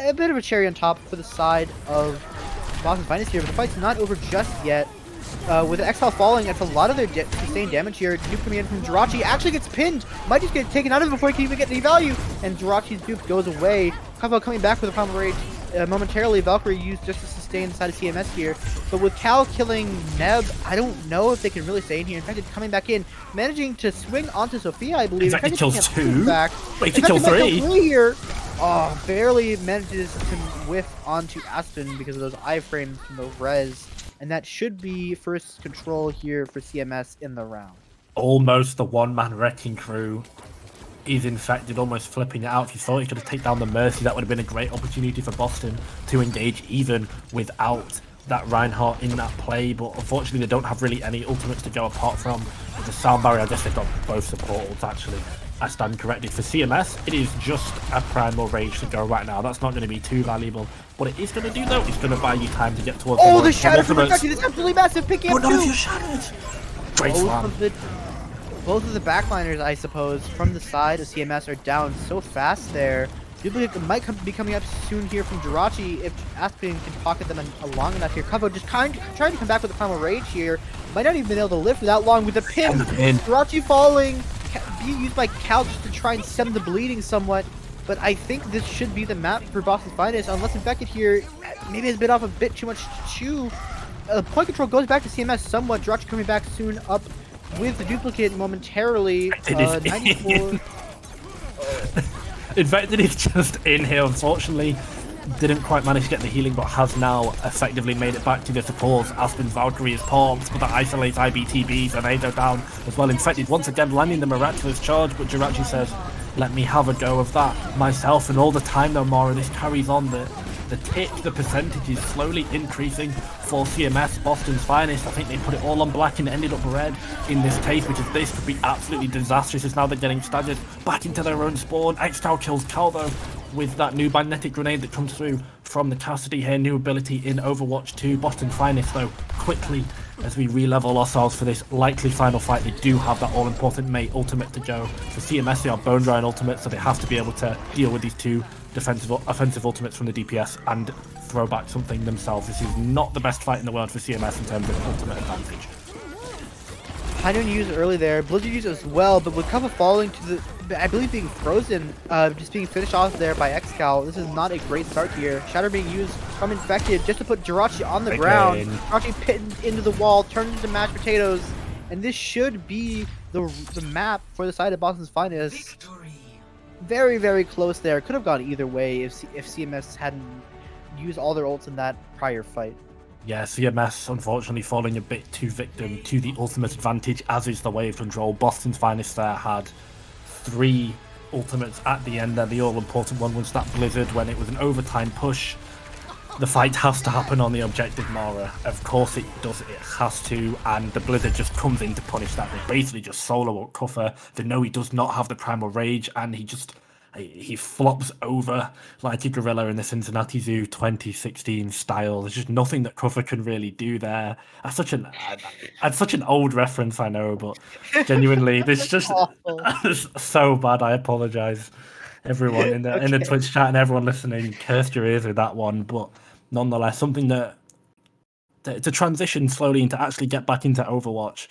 [SPEAKER 6] a bit of a cherry on top for the side of Boston Finest here. But the fight's not over just yet. With the Exile falling, that's a lot of their sustained damage here. Dupe coming in from Jirachi actually gets pinned. Might just get taken out of it before he can even get any value. And Jirachi's dupe goes away. Kuffa coming back with a Primal Rage. Momentarily, Valkyrie used just to sustain the side of CMS here. But with Cal killing Neb, I don't know if they can really stay in here. Infected coming back in, managing to swing onto Sophia, I believe.
[SPEAKER 7] Infected kills 2.
[SPEAKER 6] Back.
[SPEAKER 7] Wait, he kill 3.
[SPEAKER 6] Here. Oh, barely manages to whiff onto Aspen because of those iframes from the res. And that should be first control here for CMS in the round.
[SPEAKER 7] Almost the one-man wrecking crew is Infected, almost flipping it out. If you thought he could have taken down the Mercy, that would have been a great opportunity for Boston to engage even without that Reinhardt in that play. But unfortunately, they don't have really any ultimates to go apart from the Sound Barrier. I guess they've got both support ults, actually. I stand corrected. For CMS, it is just a Primal Rage to go right now. That's not going to be too valuable. What it is going to do, though, is going to buy you time to get towards
[SPEAKER 6] the Shatter from Infected is absolutely massive, picking up 2.
[SPEAKER 7] None of your Shatters! Great slam.
[SPEAKER 6] Both of the backliners, I suppose, from the side of CMS are down so fast there. Duplicate might be coming up soon here from Jirachi if Aspen can pocket them long enough here. Kuffa just trying to come back with a Primal Rage here. Might not even been able to live for that long with the pin. Jirachi falling, being used by Cal just to try and stem the bleeding somewhat. But I think this should be the map for Boston Finest, unless Infected here maybe has bit off a bit too much to chew. Point control goes back to CMS somewhat. Jirachi coming back soon up with the duplicate momentarily. 94.
[SPEAKER 7] Infected is just in here, unfortunately. Didn't quite manage to get the healing, but has now effectively made it back to the supports. Aspen's Valkyrie is paused, but that isolates IBTBs, and they go down as well. Infected once again landing the miraculous charge, but Jirachi says, let me have a go of that myself. And all the time though, Mara, this carries on. The percentage is slowly increasing for CMS, Boston's Finest. I think they put it all on black and ended up red in this case, which is this could be absolutely disastrous as now they're getting staggered back into their own spawn. X-Cow kills Cal though with that new magnetic grenade that comes through from the Cassidy here, new ability in Overwatch 2. Boston Finest though, quickly as we re-level ourselves for this likely final fight, they do have that all-important May ultimate to go. For CMS, they are bone drying ultimate, so they have to be able to deal with these two offensive ultimates from the DPS and throw back something themselves. This is not the best fight in the world for CMS in terms of ultimate advantage.
[SPEAKER 6] Hydron used early there, Blizzard used as well, but with Kuffa falling to the, I believe being frozen, just being finished off there by X-Cal, this is not a great start here. Shatter being used from Infected just to put Jirachi on the ground. Jirachi pinned into the wall, turned into mashed potatoes, and this should be the map for the side of Boston's Finest. Very, very close there. Could have gone either way if CMS hadn't used all their ults in that prior fight.
[SPEAKER 7] Yeah, CMS unfortunately falling a bit too victim to the ultimate advantage, as is the wave control. Boston's Finest there had 3 ultimates at the end there. The all-important one was that Blizzard when it was an overtime push. the fight has to happen on the objective, Mara. Of course it does, it has to, and the Blizzard just comes in to punish that. They basically just solo up Cuffer. They know he does not have the Primal Rage, and he flops over like a gorilla in the Cincinnati Zoo 2016 style. There's just nothing that Cuffer can really do there. That's such an old reference, I know, but genuinely, this just it's so bad. I apologize, everyone in the Twitch chat and everyone listening. Cursed your ears with that one, but nonetheless, something that to transition slowly and to actually get back into Overwatch.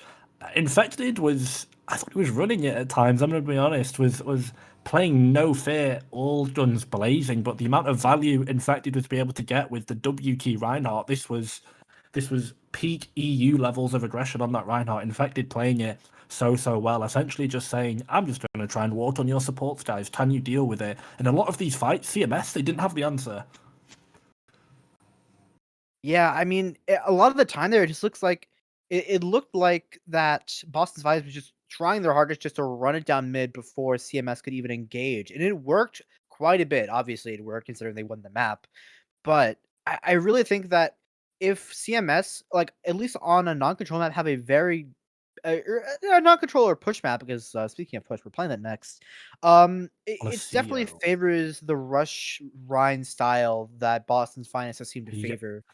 [SPEAKER 7] Infected was, I thought he was running it at times. I'm going to be honest, was playing no fear, all guns blazing. But the amount of value Infected was to be able to get with the W key Reinhardt, this was peak EU levels of aggression on that Reinhardt. Infected playing it so well, essentially just saying, I'm just going to try and walk on your supports, guys. Can you deal with it? And a lot of these fights, CMS, they didn't have the answer.
[SPEAKER 6] Yeah, I mean, a lot of the time there, it just looks like it looked like that Boston's Vibes was just trying their hardest just to run it down mid before CMS could even engage, and it worked quite a bit. Obviously, it worked considering they won the map, but I really think that if CMS, like at least on a non-control map, have a very a non-control or push map, because speaking of push, we're playing that next. It definitely favors the rush Rhine style that Boston's Finest has seemed to favor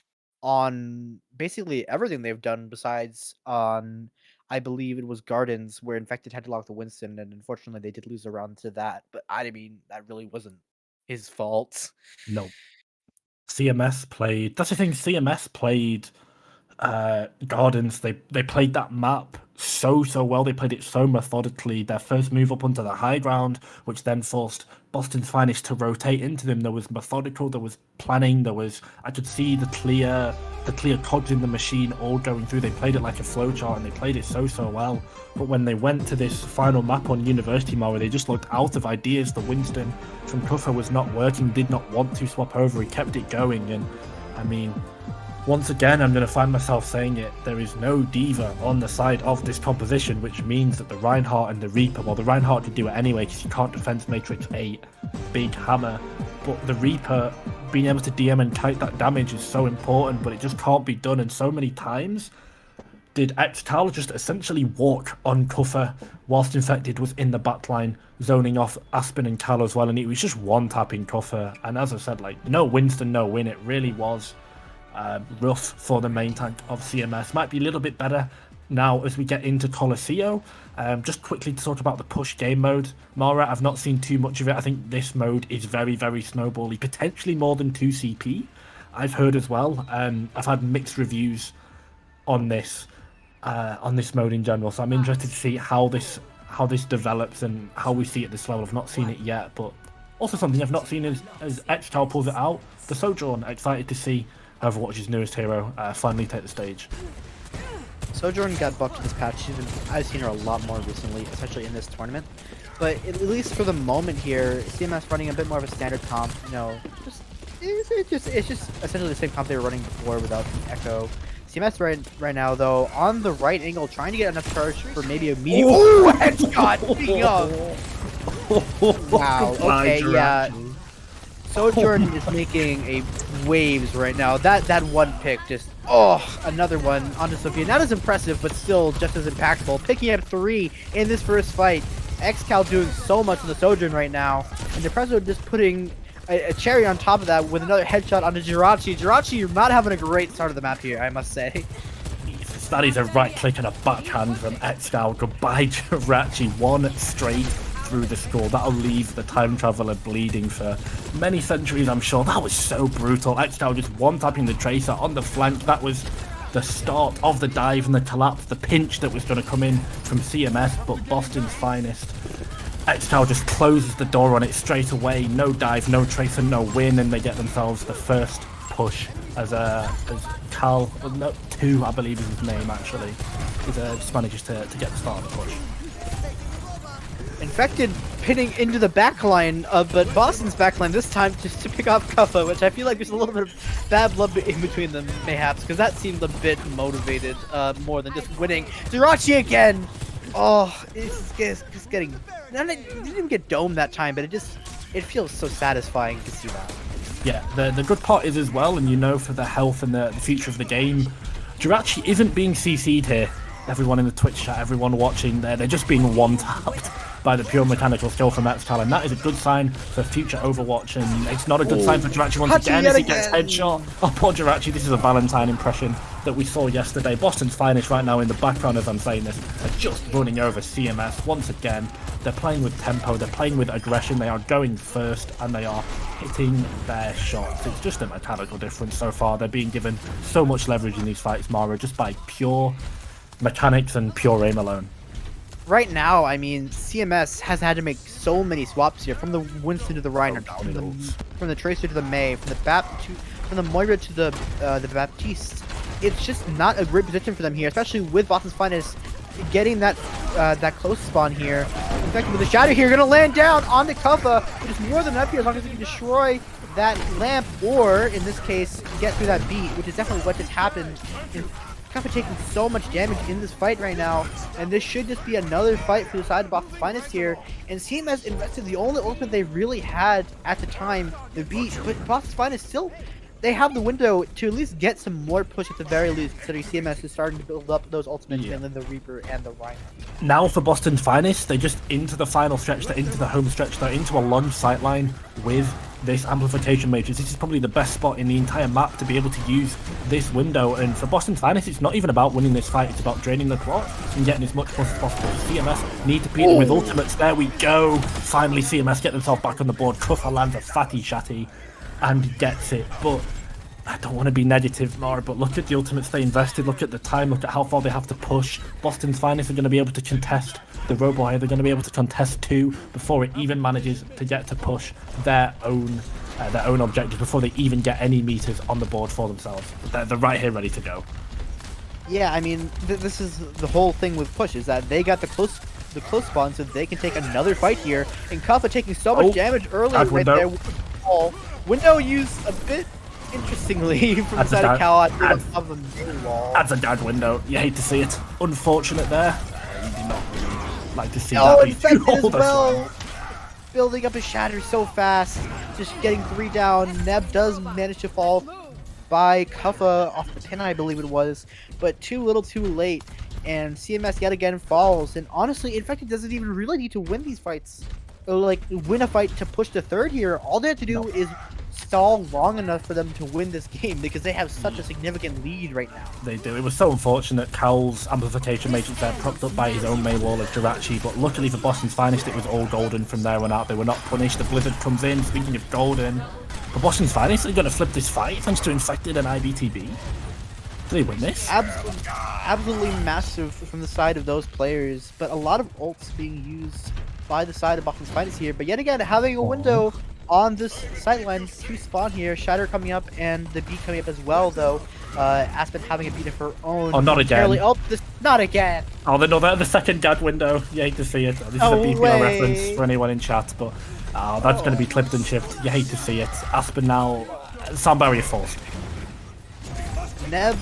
[SPEAKER 6] on basically everything they've done, besides on, I believe it was Gardens, where Infected had to lock the Winston, and unfortunately they did lose a round to that. But I mean, that really wasn't his fault.
[SPEAKER 7] No. CMS played. That's the thing. CMS played Gardens. They played that map so well. They played it so methodically. Their first move up onto the high ground, which then forced Boston's Finest to rotate into them. There was methodical. There was planning. I could see the clear cogs in the machine all going through. They played it like a flowchart, and they played it so well. But when they went to this final map on University Mara, they just looked out of ideas. The Winston from Cuffer was not working. Did not want to swap over. He kept it going, and I mean, once again, I'm going to find myself saying it, there is no diva on the side of this composition, which means that the Reinhardt and the Reaper, well, the Reinhardt could do it anyway because you can't defense Matrix 8, big hammer, but the Reaper being able to DM and kite that damage is so important, but it just can't be done. And so many times did Xtal just essentially walk on Cuffer whilst Infected was in the backline, zoning off Aspen and Cal as well, and it was just one-tapping Cuffer. And as I said, like, no Winston, no win. It really was rough for the main tank of CMS. Might be a little bit better now as we get into Colosseo. Just quickly to talk about the push game mode, Mara, I've not seen too much of it. I think this mode is very snowbally, potentially more than 2 CP, I've heard as well. I've had mixed reviews on this mode in general, so I'm interested to see how this develops and how we see it at this level. I've not seen it yet, but also something I've not seen as Xtal pulls it out, the Sojourn. Excited to see Overwatch's newest hero finally take the stage.
[SPEAKER 6] Sojourn got buffed this patch. I've seen her a lot more recently, especially in this tournament. But at least for the moment here, CMS running a bit more of a standard comp. You know, it's just essentially the same comp they were running before without the Echo. CMS right now though on the right angle, trying to get enough charge for maybe a medium. Oh, headshot! Speaking of, wow. Okay, yeah. Sojourn is making a waves right now. That one pick just, another one onto Sophia. Not as impressive, but still just as impactful. Picking up 3 in this first fight. XCal doing so much on the Sojourn right now. And Depresso just putting a cherry on top of that with another headshot onto Jirachi. Jirachi, you're not having a great start of the map here, I must say.
[SPEAKER 7] That is a right click and a backhand from XCal. Goodbye, Jirachi. One straight through the score. That'll leave the time traveler bleeding for many centuries, I'm sure. That was so brutal. XCal just one-tapping the Tracer on the flank. That was the start of the dive and the collapse, the pinch that was going to come in from CMS, but Boston's Finest. XCal just closes the door on it straight away. No dive, no Tracer, no win, and they get themselves the first push as Cal, no, 2 I believe is his name actually, just manages to get the start of the push.
[SPEAKER 6] Infected pinning into the backline, but Boston's backline this time just to pick off Cuffa, which I feel like there's a little bit of bad blood in between them, mayhaps, because that seemed a bit motivated more than just winning. Jirachi again! Oh, it's just getting... It didn't even get domed that time, but it feels so satisfying to see that.
[SPEAKER 7] Yeah, the good part is as well, and you know for the health and the future of the game, Jirachi isn't being CC'd here. Everyone in the Twitch chat, everyone watching, they're just being one-tapped by the pure mechanical skill from Extal, and that is a good sign for future Overwatch, and it's not a good sign for Jirachi once again as he gets headshot. Oh, poor Jirachi, this is a Valentine impression that we saw yesterday. Boston's Finest right now in the background as I'm saying this are just running over CMS once again. They're playing with tempo, they're playing with aggression, they are going first, and they are hitting their shots. It's just a mechanical difference so far. They're being given so much leverage in these fights, Mara, just by pure mechanics and pure aim alone.
[SPEAKER 6] Right now, I mean, CMS has had to make so many swaps here, from the Winston to the Reinhardt, from the Tracer to the Mei, from the Moira to the Baptiste. It's just not a great position for them here, especially with Boston's Finest getting that close spawn here. In fact, with the Shatter here, gonna land down on the Kuffa, which is more than enough here as long as he can destroy that lamp, or in this case, get through that beat, which is definitely what just happened. Kuffa taking so much damage in this fight right now, and this should just be another fight for the side of Boston's Finest here. And CMS invested the only ultimate they really had at the time, the beat, but Boston's Finest still, they have the window to at least get some more push at the very least, considering CMS is starting to build up those ultimates, and then the Reaper and the Rhino.
[SPEAKER 7] Now for Boston's Finest, they're just into the final stretch, they're into the home stretch, they're into a long sightline with this amplification matrix. This is probably the best spot in the entire map to be able to use this window, and for Boston's Finest, it's not even about winning this fight, it's about draining the clock and getting as much push as possible. CMS need to beat them with ultimates. There we go. Finally, CMS get themselves back on the board. Kuffa lands a fatty shatty and gets it, but I don't want to be negative, Mara, but look at the ultimates they invested, look at the time, look at how far they have to push. Boston's Finest are going to be able to contest the Robohire, they're going to be able to contest 2 before it even manages to get to push their own objective, before they even get any meters on the board for themselves. They're right here ready to go.
[SPEAKER 6] Yeah, I mean, this is the whole thing with push, is that they got the close spawn, so they can take another fight here, and Kuffa taking so much damage early right there with the ball. Window used a bit interestingly from the side of Cal of the main wall.
[SPEAKER 7] That's a dad window. You hate to see it. Unfortunate there. You do not really like to see that.
[SPEAKER 6] Infected as well. Building up his Shatter so fast. Just getting 3 down. Neb does manage to fall by Kuffa off the pin, I believe it was. But too little too late. And CMS yet again falls. And honestly, Infected doesn't even really need to win these fights. Or like win a fight to push to third here. All they have to do is stall long enough for them to win this game, because they have such a significant lead right now.
[SPEAKER 7] They do. It was so unfortunate. Cal's amplification matrix there propped up by his own main wall of Jirachi, but luckily for Boston's Finest, it was all golden from there on out. They were not punished. The Blizzard comes in. Speaking of golden, but Boston's Finest are going to flip this fight thanks to Infected and IBTB. Do they win this?
[SPEAKER 6] Absolutely massive from the side of those players, but a lot of ults being used by the side of Boston's Finest here. But yet again, having a window on this sightline to spawn here, Shatter coming up and the beat coming up as well, though. Aspen having a beat of her own.
[SPEAKER 7] Oh, not again.
[SPEAKER 6] Not again.
[SPEAKER 7] Oh, they're the second gad window. You hate to see it. This is a BPL reference for anyone in chat, but that's going to be clipped and chipped. You hate to see it. Aspen now, sound barrier forced.
[SPEAKER 6] Neb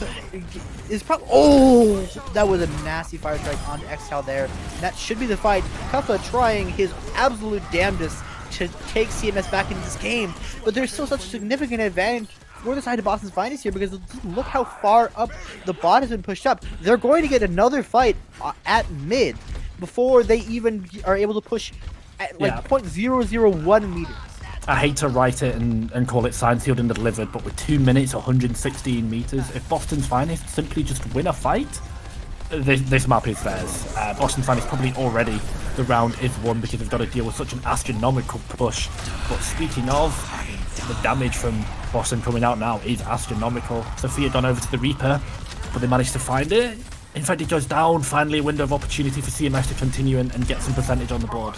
[SPEAKER 6] is probably... that was a nasty fire strike onto Excal there. And that should be the fight. Kuffa trying his absolute damnedest to take CMS back into this game, but there's still such a significant advantage for the side of Boston's Finest here, because look how far up the bot has been pushed up. They're going to get another fight at mid before they even are able to push at like 0.001 meters.
[SPEAKER 7] I hate to write it and call it signed, sealed, and delivered, but with 2 minutes, 116 meters, if Boston's Finest simply just win a fight, this map is theirs. Boston's Finest probably already the round is won because they've got to deal with such an astronomical push. But speaking of, the damage from Boston coming out now is astronomical. Sophia gone over to the Reaper, but they managed to find it. In fact, it goes down. Finally, a window of opportunity for CMS to continue and get some percentage on the board.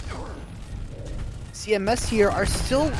[SPEAKER 6] CMS here are still...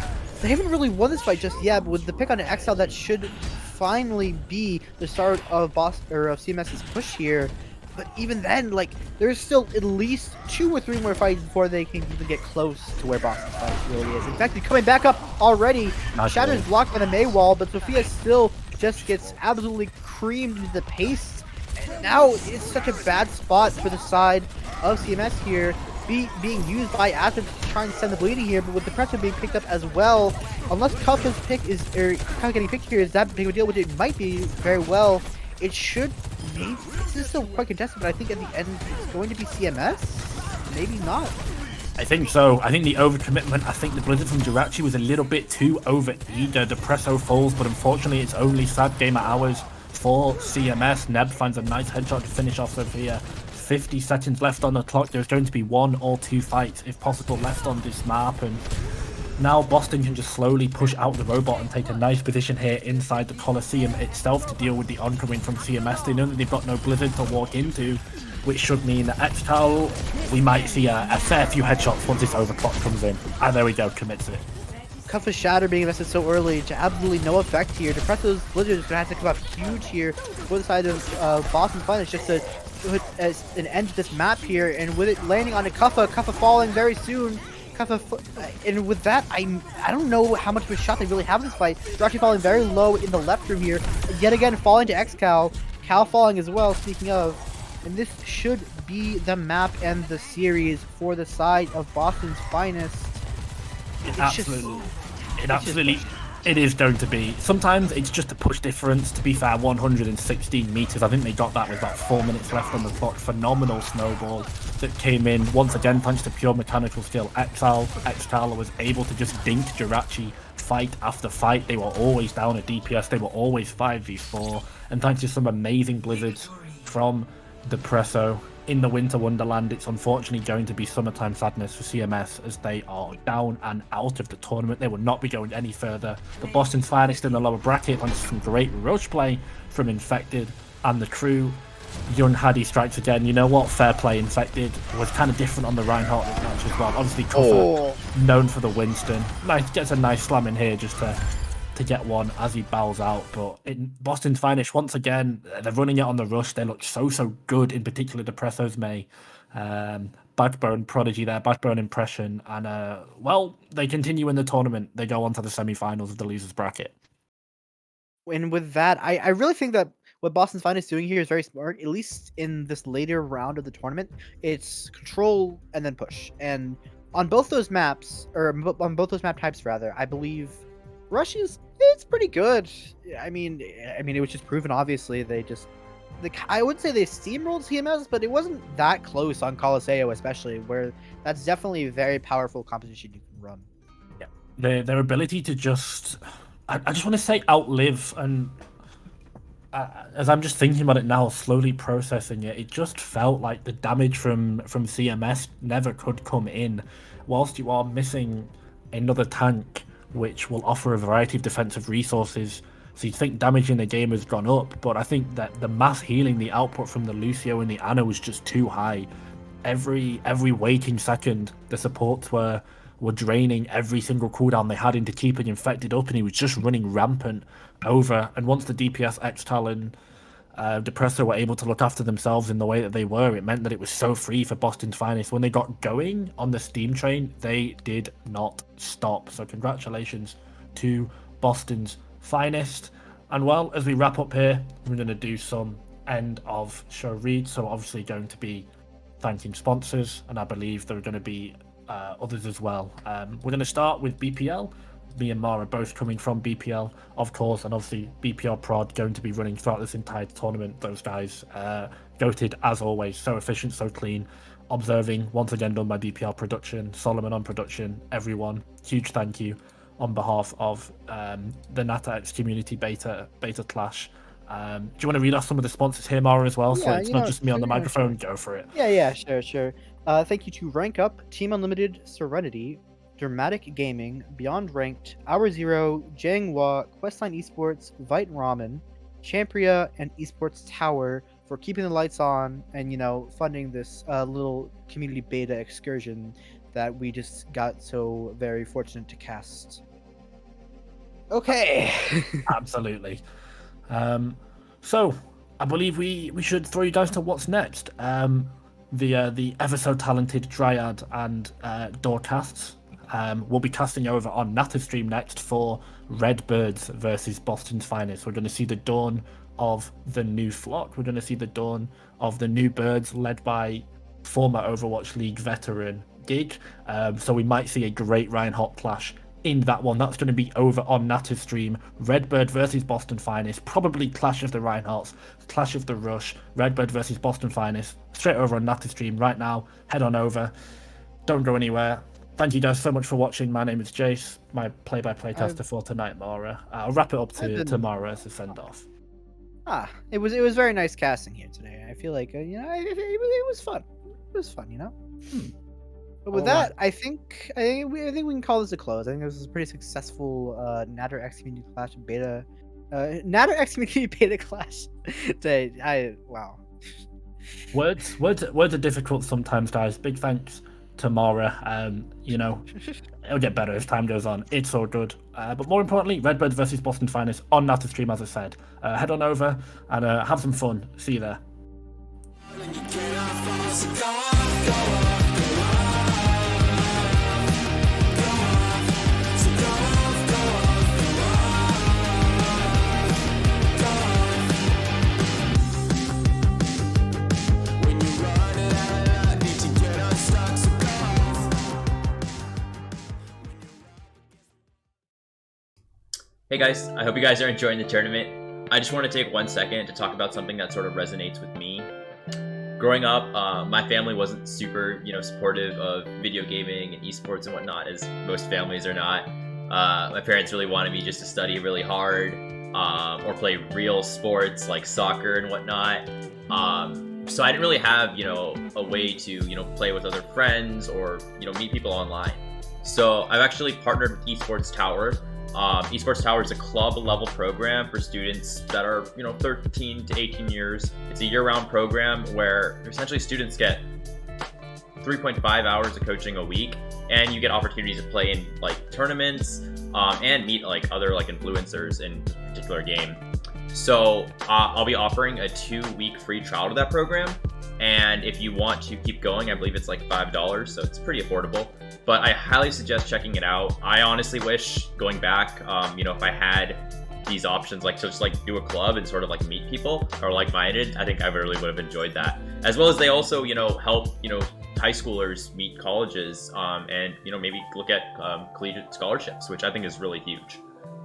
[SPEAKER 6] They haven't really won this fight just yet, but with the pick on an Exile, that should finally be the start of CMS's push here. But even then, like, there's still at least 2 or 3 more fights before they can even get close to where Boston's fight really is. In fact, they're coming back up already. Shatter's blocked by the Mei wall, but Sophia still just gets absolutely creamed into the pace. And now it's such a bad spot for the side of CMS here, being used by Aspen to try and stem the bleeding here, but with the pressure being picked up as well, unless Kafka's pick is, or Kafka getting picked here is that big of a deal, which it might be very well, it should be, this is still quite contested, but I think at the end it's going to be CMS? Maybe not.
[SPEAKER 7] I think so. I think the overcommitment, I think the Blizzard from Jirachi was a little bit too over-eager. Depresso falls, but unfortunately it's only sad gamer hours for CMS. Neb finds a nice headshot to finish off Sophia. 50 seconds left on the clock. There's going to be 1 or 2 fights, if possible, left on this map. And now Boston can just slowly push out the robot and take a nice position here inside the Coliseum itself to deal with the oncoming from CMS. They know that they've got no Blizzard to walk into, which should mean that Excal, we might see a fair few headshots once this overclock comes in. And there we go, commits it.
[SPEAKER 6] Cuff of Shatter being invested so early to absolutely no effect here. Depresso's Blizzard is going to have to come up huge here for the side of Boston's Finest just to put an end to this map here. And with it landing on a Kuffa falling very soon. And with that, I don't know how much of a shot they really have in this fight. They're actually falling very low in the left room here. Yet again, falling to Excal. Cal falling as well, speaking of. And this should be the map and the series for the side of Boston's Finest.
[SPEAKER 7] It is going to be. Sometimes it's just a push difference. To be fair, 116 meters. I think they got that with about 4 minutes left on the clock. Phenomenal snowball that came in once again thanks to pure mechanical skill. Excal was able to just dink Jirachi fight after fight. They were always down at DPS. They were always 5v4. And thanks to some amazing blizzards from Depresso in the Winter Wonderland, it's unfortunately going to be summertime sadness for CMS as they are down and out of the tournament. They will not be going any further. The Boston's Finest in the lower bracket thanks to some great rush play from Infected and the crew. Young Hadi strikes again. You know what? Fair play. Infected was kind of different on the Reinhardt match as well. Obviously, Kuffer, known for the Winston. Nice, gets a nice slam in here just to get one as he bows out. But in Boston's Finest, once again, they're running it on the rush. They look so good, in particular Depresso's May. Backbone Prodigy there, Backbone Impression. And, well, they continue in the tournament. They go on to the semi-finals of the losers bracket.
[SPEAKER 6] And with that, I really think that what Boston's Finest is doing here is very smart, at least in this later round of the tournament. It's control and then push. And on both those maps, or on both those map types, rather, I believe Rush it's pretty good. I mean, it was just proven, obviously. I would say they steamrolled CMS, but it wasn't that close on Colosseo, especially, where that's definitely a very powerful composition you can run.
[SPEAKER 7] Yeah, their ability to just, I just want to say outlive, and as I'm just thinking about it now, slowly processing it, it just felt like the damage from CMS never could come in, whilst you are missing another tank which will offer a variety of defensive resources. So you'd think damage in the game has gone up, but I think that the mass healing, the output from the Lucio and the Ana was just too high. Every waking second, the supports were draining every single cooldown they had into keeping Infected up, and he was just running rampant over. And once the DPS Extal and Depresso were able to look after themselves in the way that they were, it meant that it was so free for Boston's Finest. When they got going on the steam train, they did not stop. So congratulations to Boston's Finest. And well, as we wrap up here, we're going to do some end of show reads. So obviously going to be thanking sponsors, and I believe there are going to be others as well. We're going to start with BPL. Me and Mara both coming from BPL, of course, and obviously BPL Prod going to be running throughout this entire tournament. Those guys, goated as always, so efficient, so clean. Observing, once again done by BPL Production, Solomon on production, everyone, huge thank you on behalf of the Natter X Community Beta Clash. Do you want to read off some of the sponsors here, Mara, as well? So it's not just me on the microphone, go for it.
[SPEAKER 6] Yeah, sure. Thank you to Rank Up, Team Unlimited, Serenity, Dramatic Gaming, Beyond Ranked, Hour Zero, Janghua, Questline Esports, Vite Ramen, Champria, and Esports Tower for keeping the lights on and, funding this little community beta excursion that we just got so very fortunate to cast. Okay.
[SPEAKER 7] Absolutely. So, I believe we should throw you guys to what's next. The ever so talented Dryad and Doorcasts we'll be casting over on Natter stream next for Redbirds versus Boston's Finest. We're going to see the dawn of the new flock. We're going to see the dawn of the new birds led by former Overwatch League veteran gig. So we might see a great Reinhardt clash in that one. That's going to be over on Natter's stream. Redbird versus Boston Finest, probably Clash of the Reinhardts, Clash of the Rush, Redbird versus Boston Finest, straight over on Natter's stream right now. Head on over. Don't go anywhere. Thank you guys so much for watching. My name is Jace, my play-by-play tester for tonight, Mara. I'll wrap it up to Mara as a send-off.
[SPEAKER 6] It was very nice casting here today. I feel like it was fun. It was fun, But with that, I think we can call this a close. I think this was a pretty successful Natter X Community Clash beta. Natter X Community beta clash today. Wow.
[SPEAKER 7] Words are difficult sometimes, guys. Big thanks to Mara. It'll get better as time goes on. It's all good. But more importantly, Redbird versus Boston Finest on Natter stream, as I said. Head on over and have some fun. See you there.
[SPEAKER 3] Hey guys, I hope you guys are enjoying the tournament. I just want to take 1 second to talk about something that sort of resonates with me. Growing up, my family wasn't super, supportive of video gaming and esports and whatnot, as most families are not. My parents really wanted me just to study really hard, or play real sports like soccer and whatnot. So I didn't really have, a way to, play with other friends or, meet people online. So I've actually partnered with Esports Tower. Esports Tower is a club level program for students that are 13 to 18 years. It's a year-round program where essentially students get 3.5 hours of coaching a week, and you get opportunities to play in tournaments and meet other influencers in a particular game. So I'll be offering a 2-week free trial to that program, and if you want to keep going, I believe it's $5, so it's pretty affordable. But I highly suggest checking it out. I honestly wish, going back, if I had these options, do a club and sort of meet people or like-minded, I think I really would have enjoyed that. As well as they also, help, high schoolers meet colleges and, maybe look at collegiate scholarships, which I think is really huge.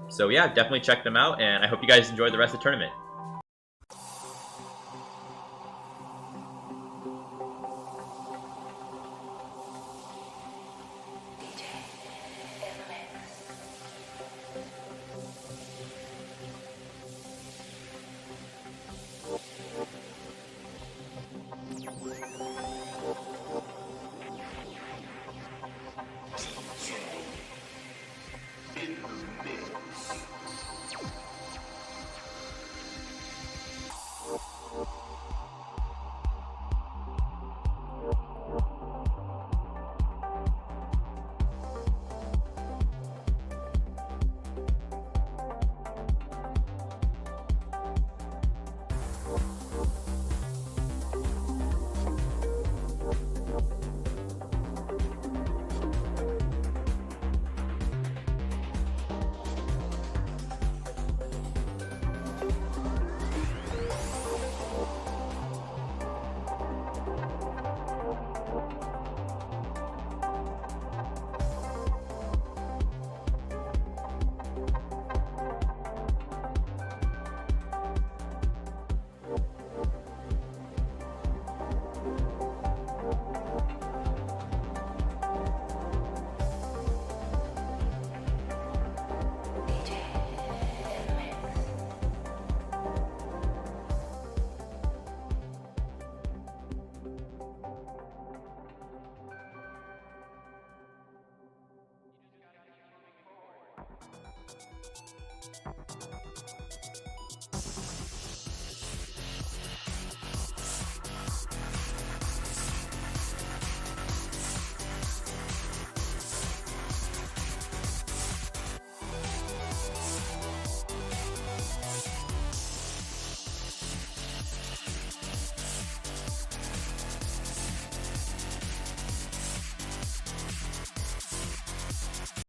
[SPEAKER 3] So yeah, definitely check them out, and I hope you guys enjoy the rest of the tournament.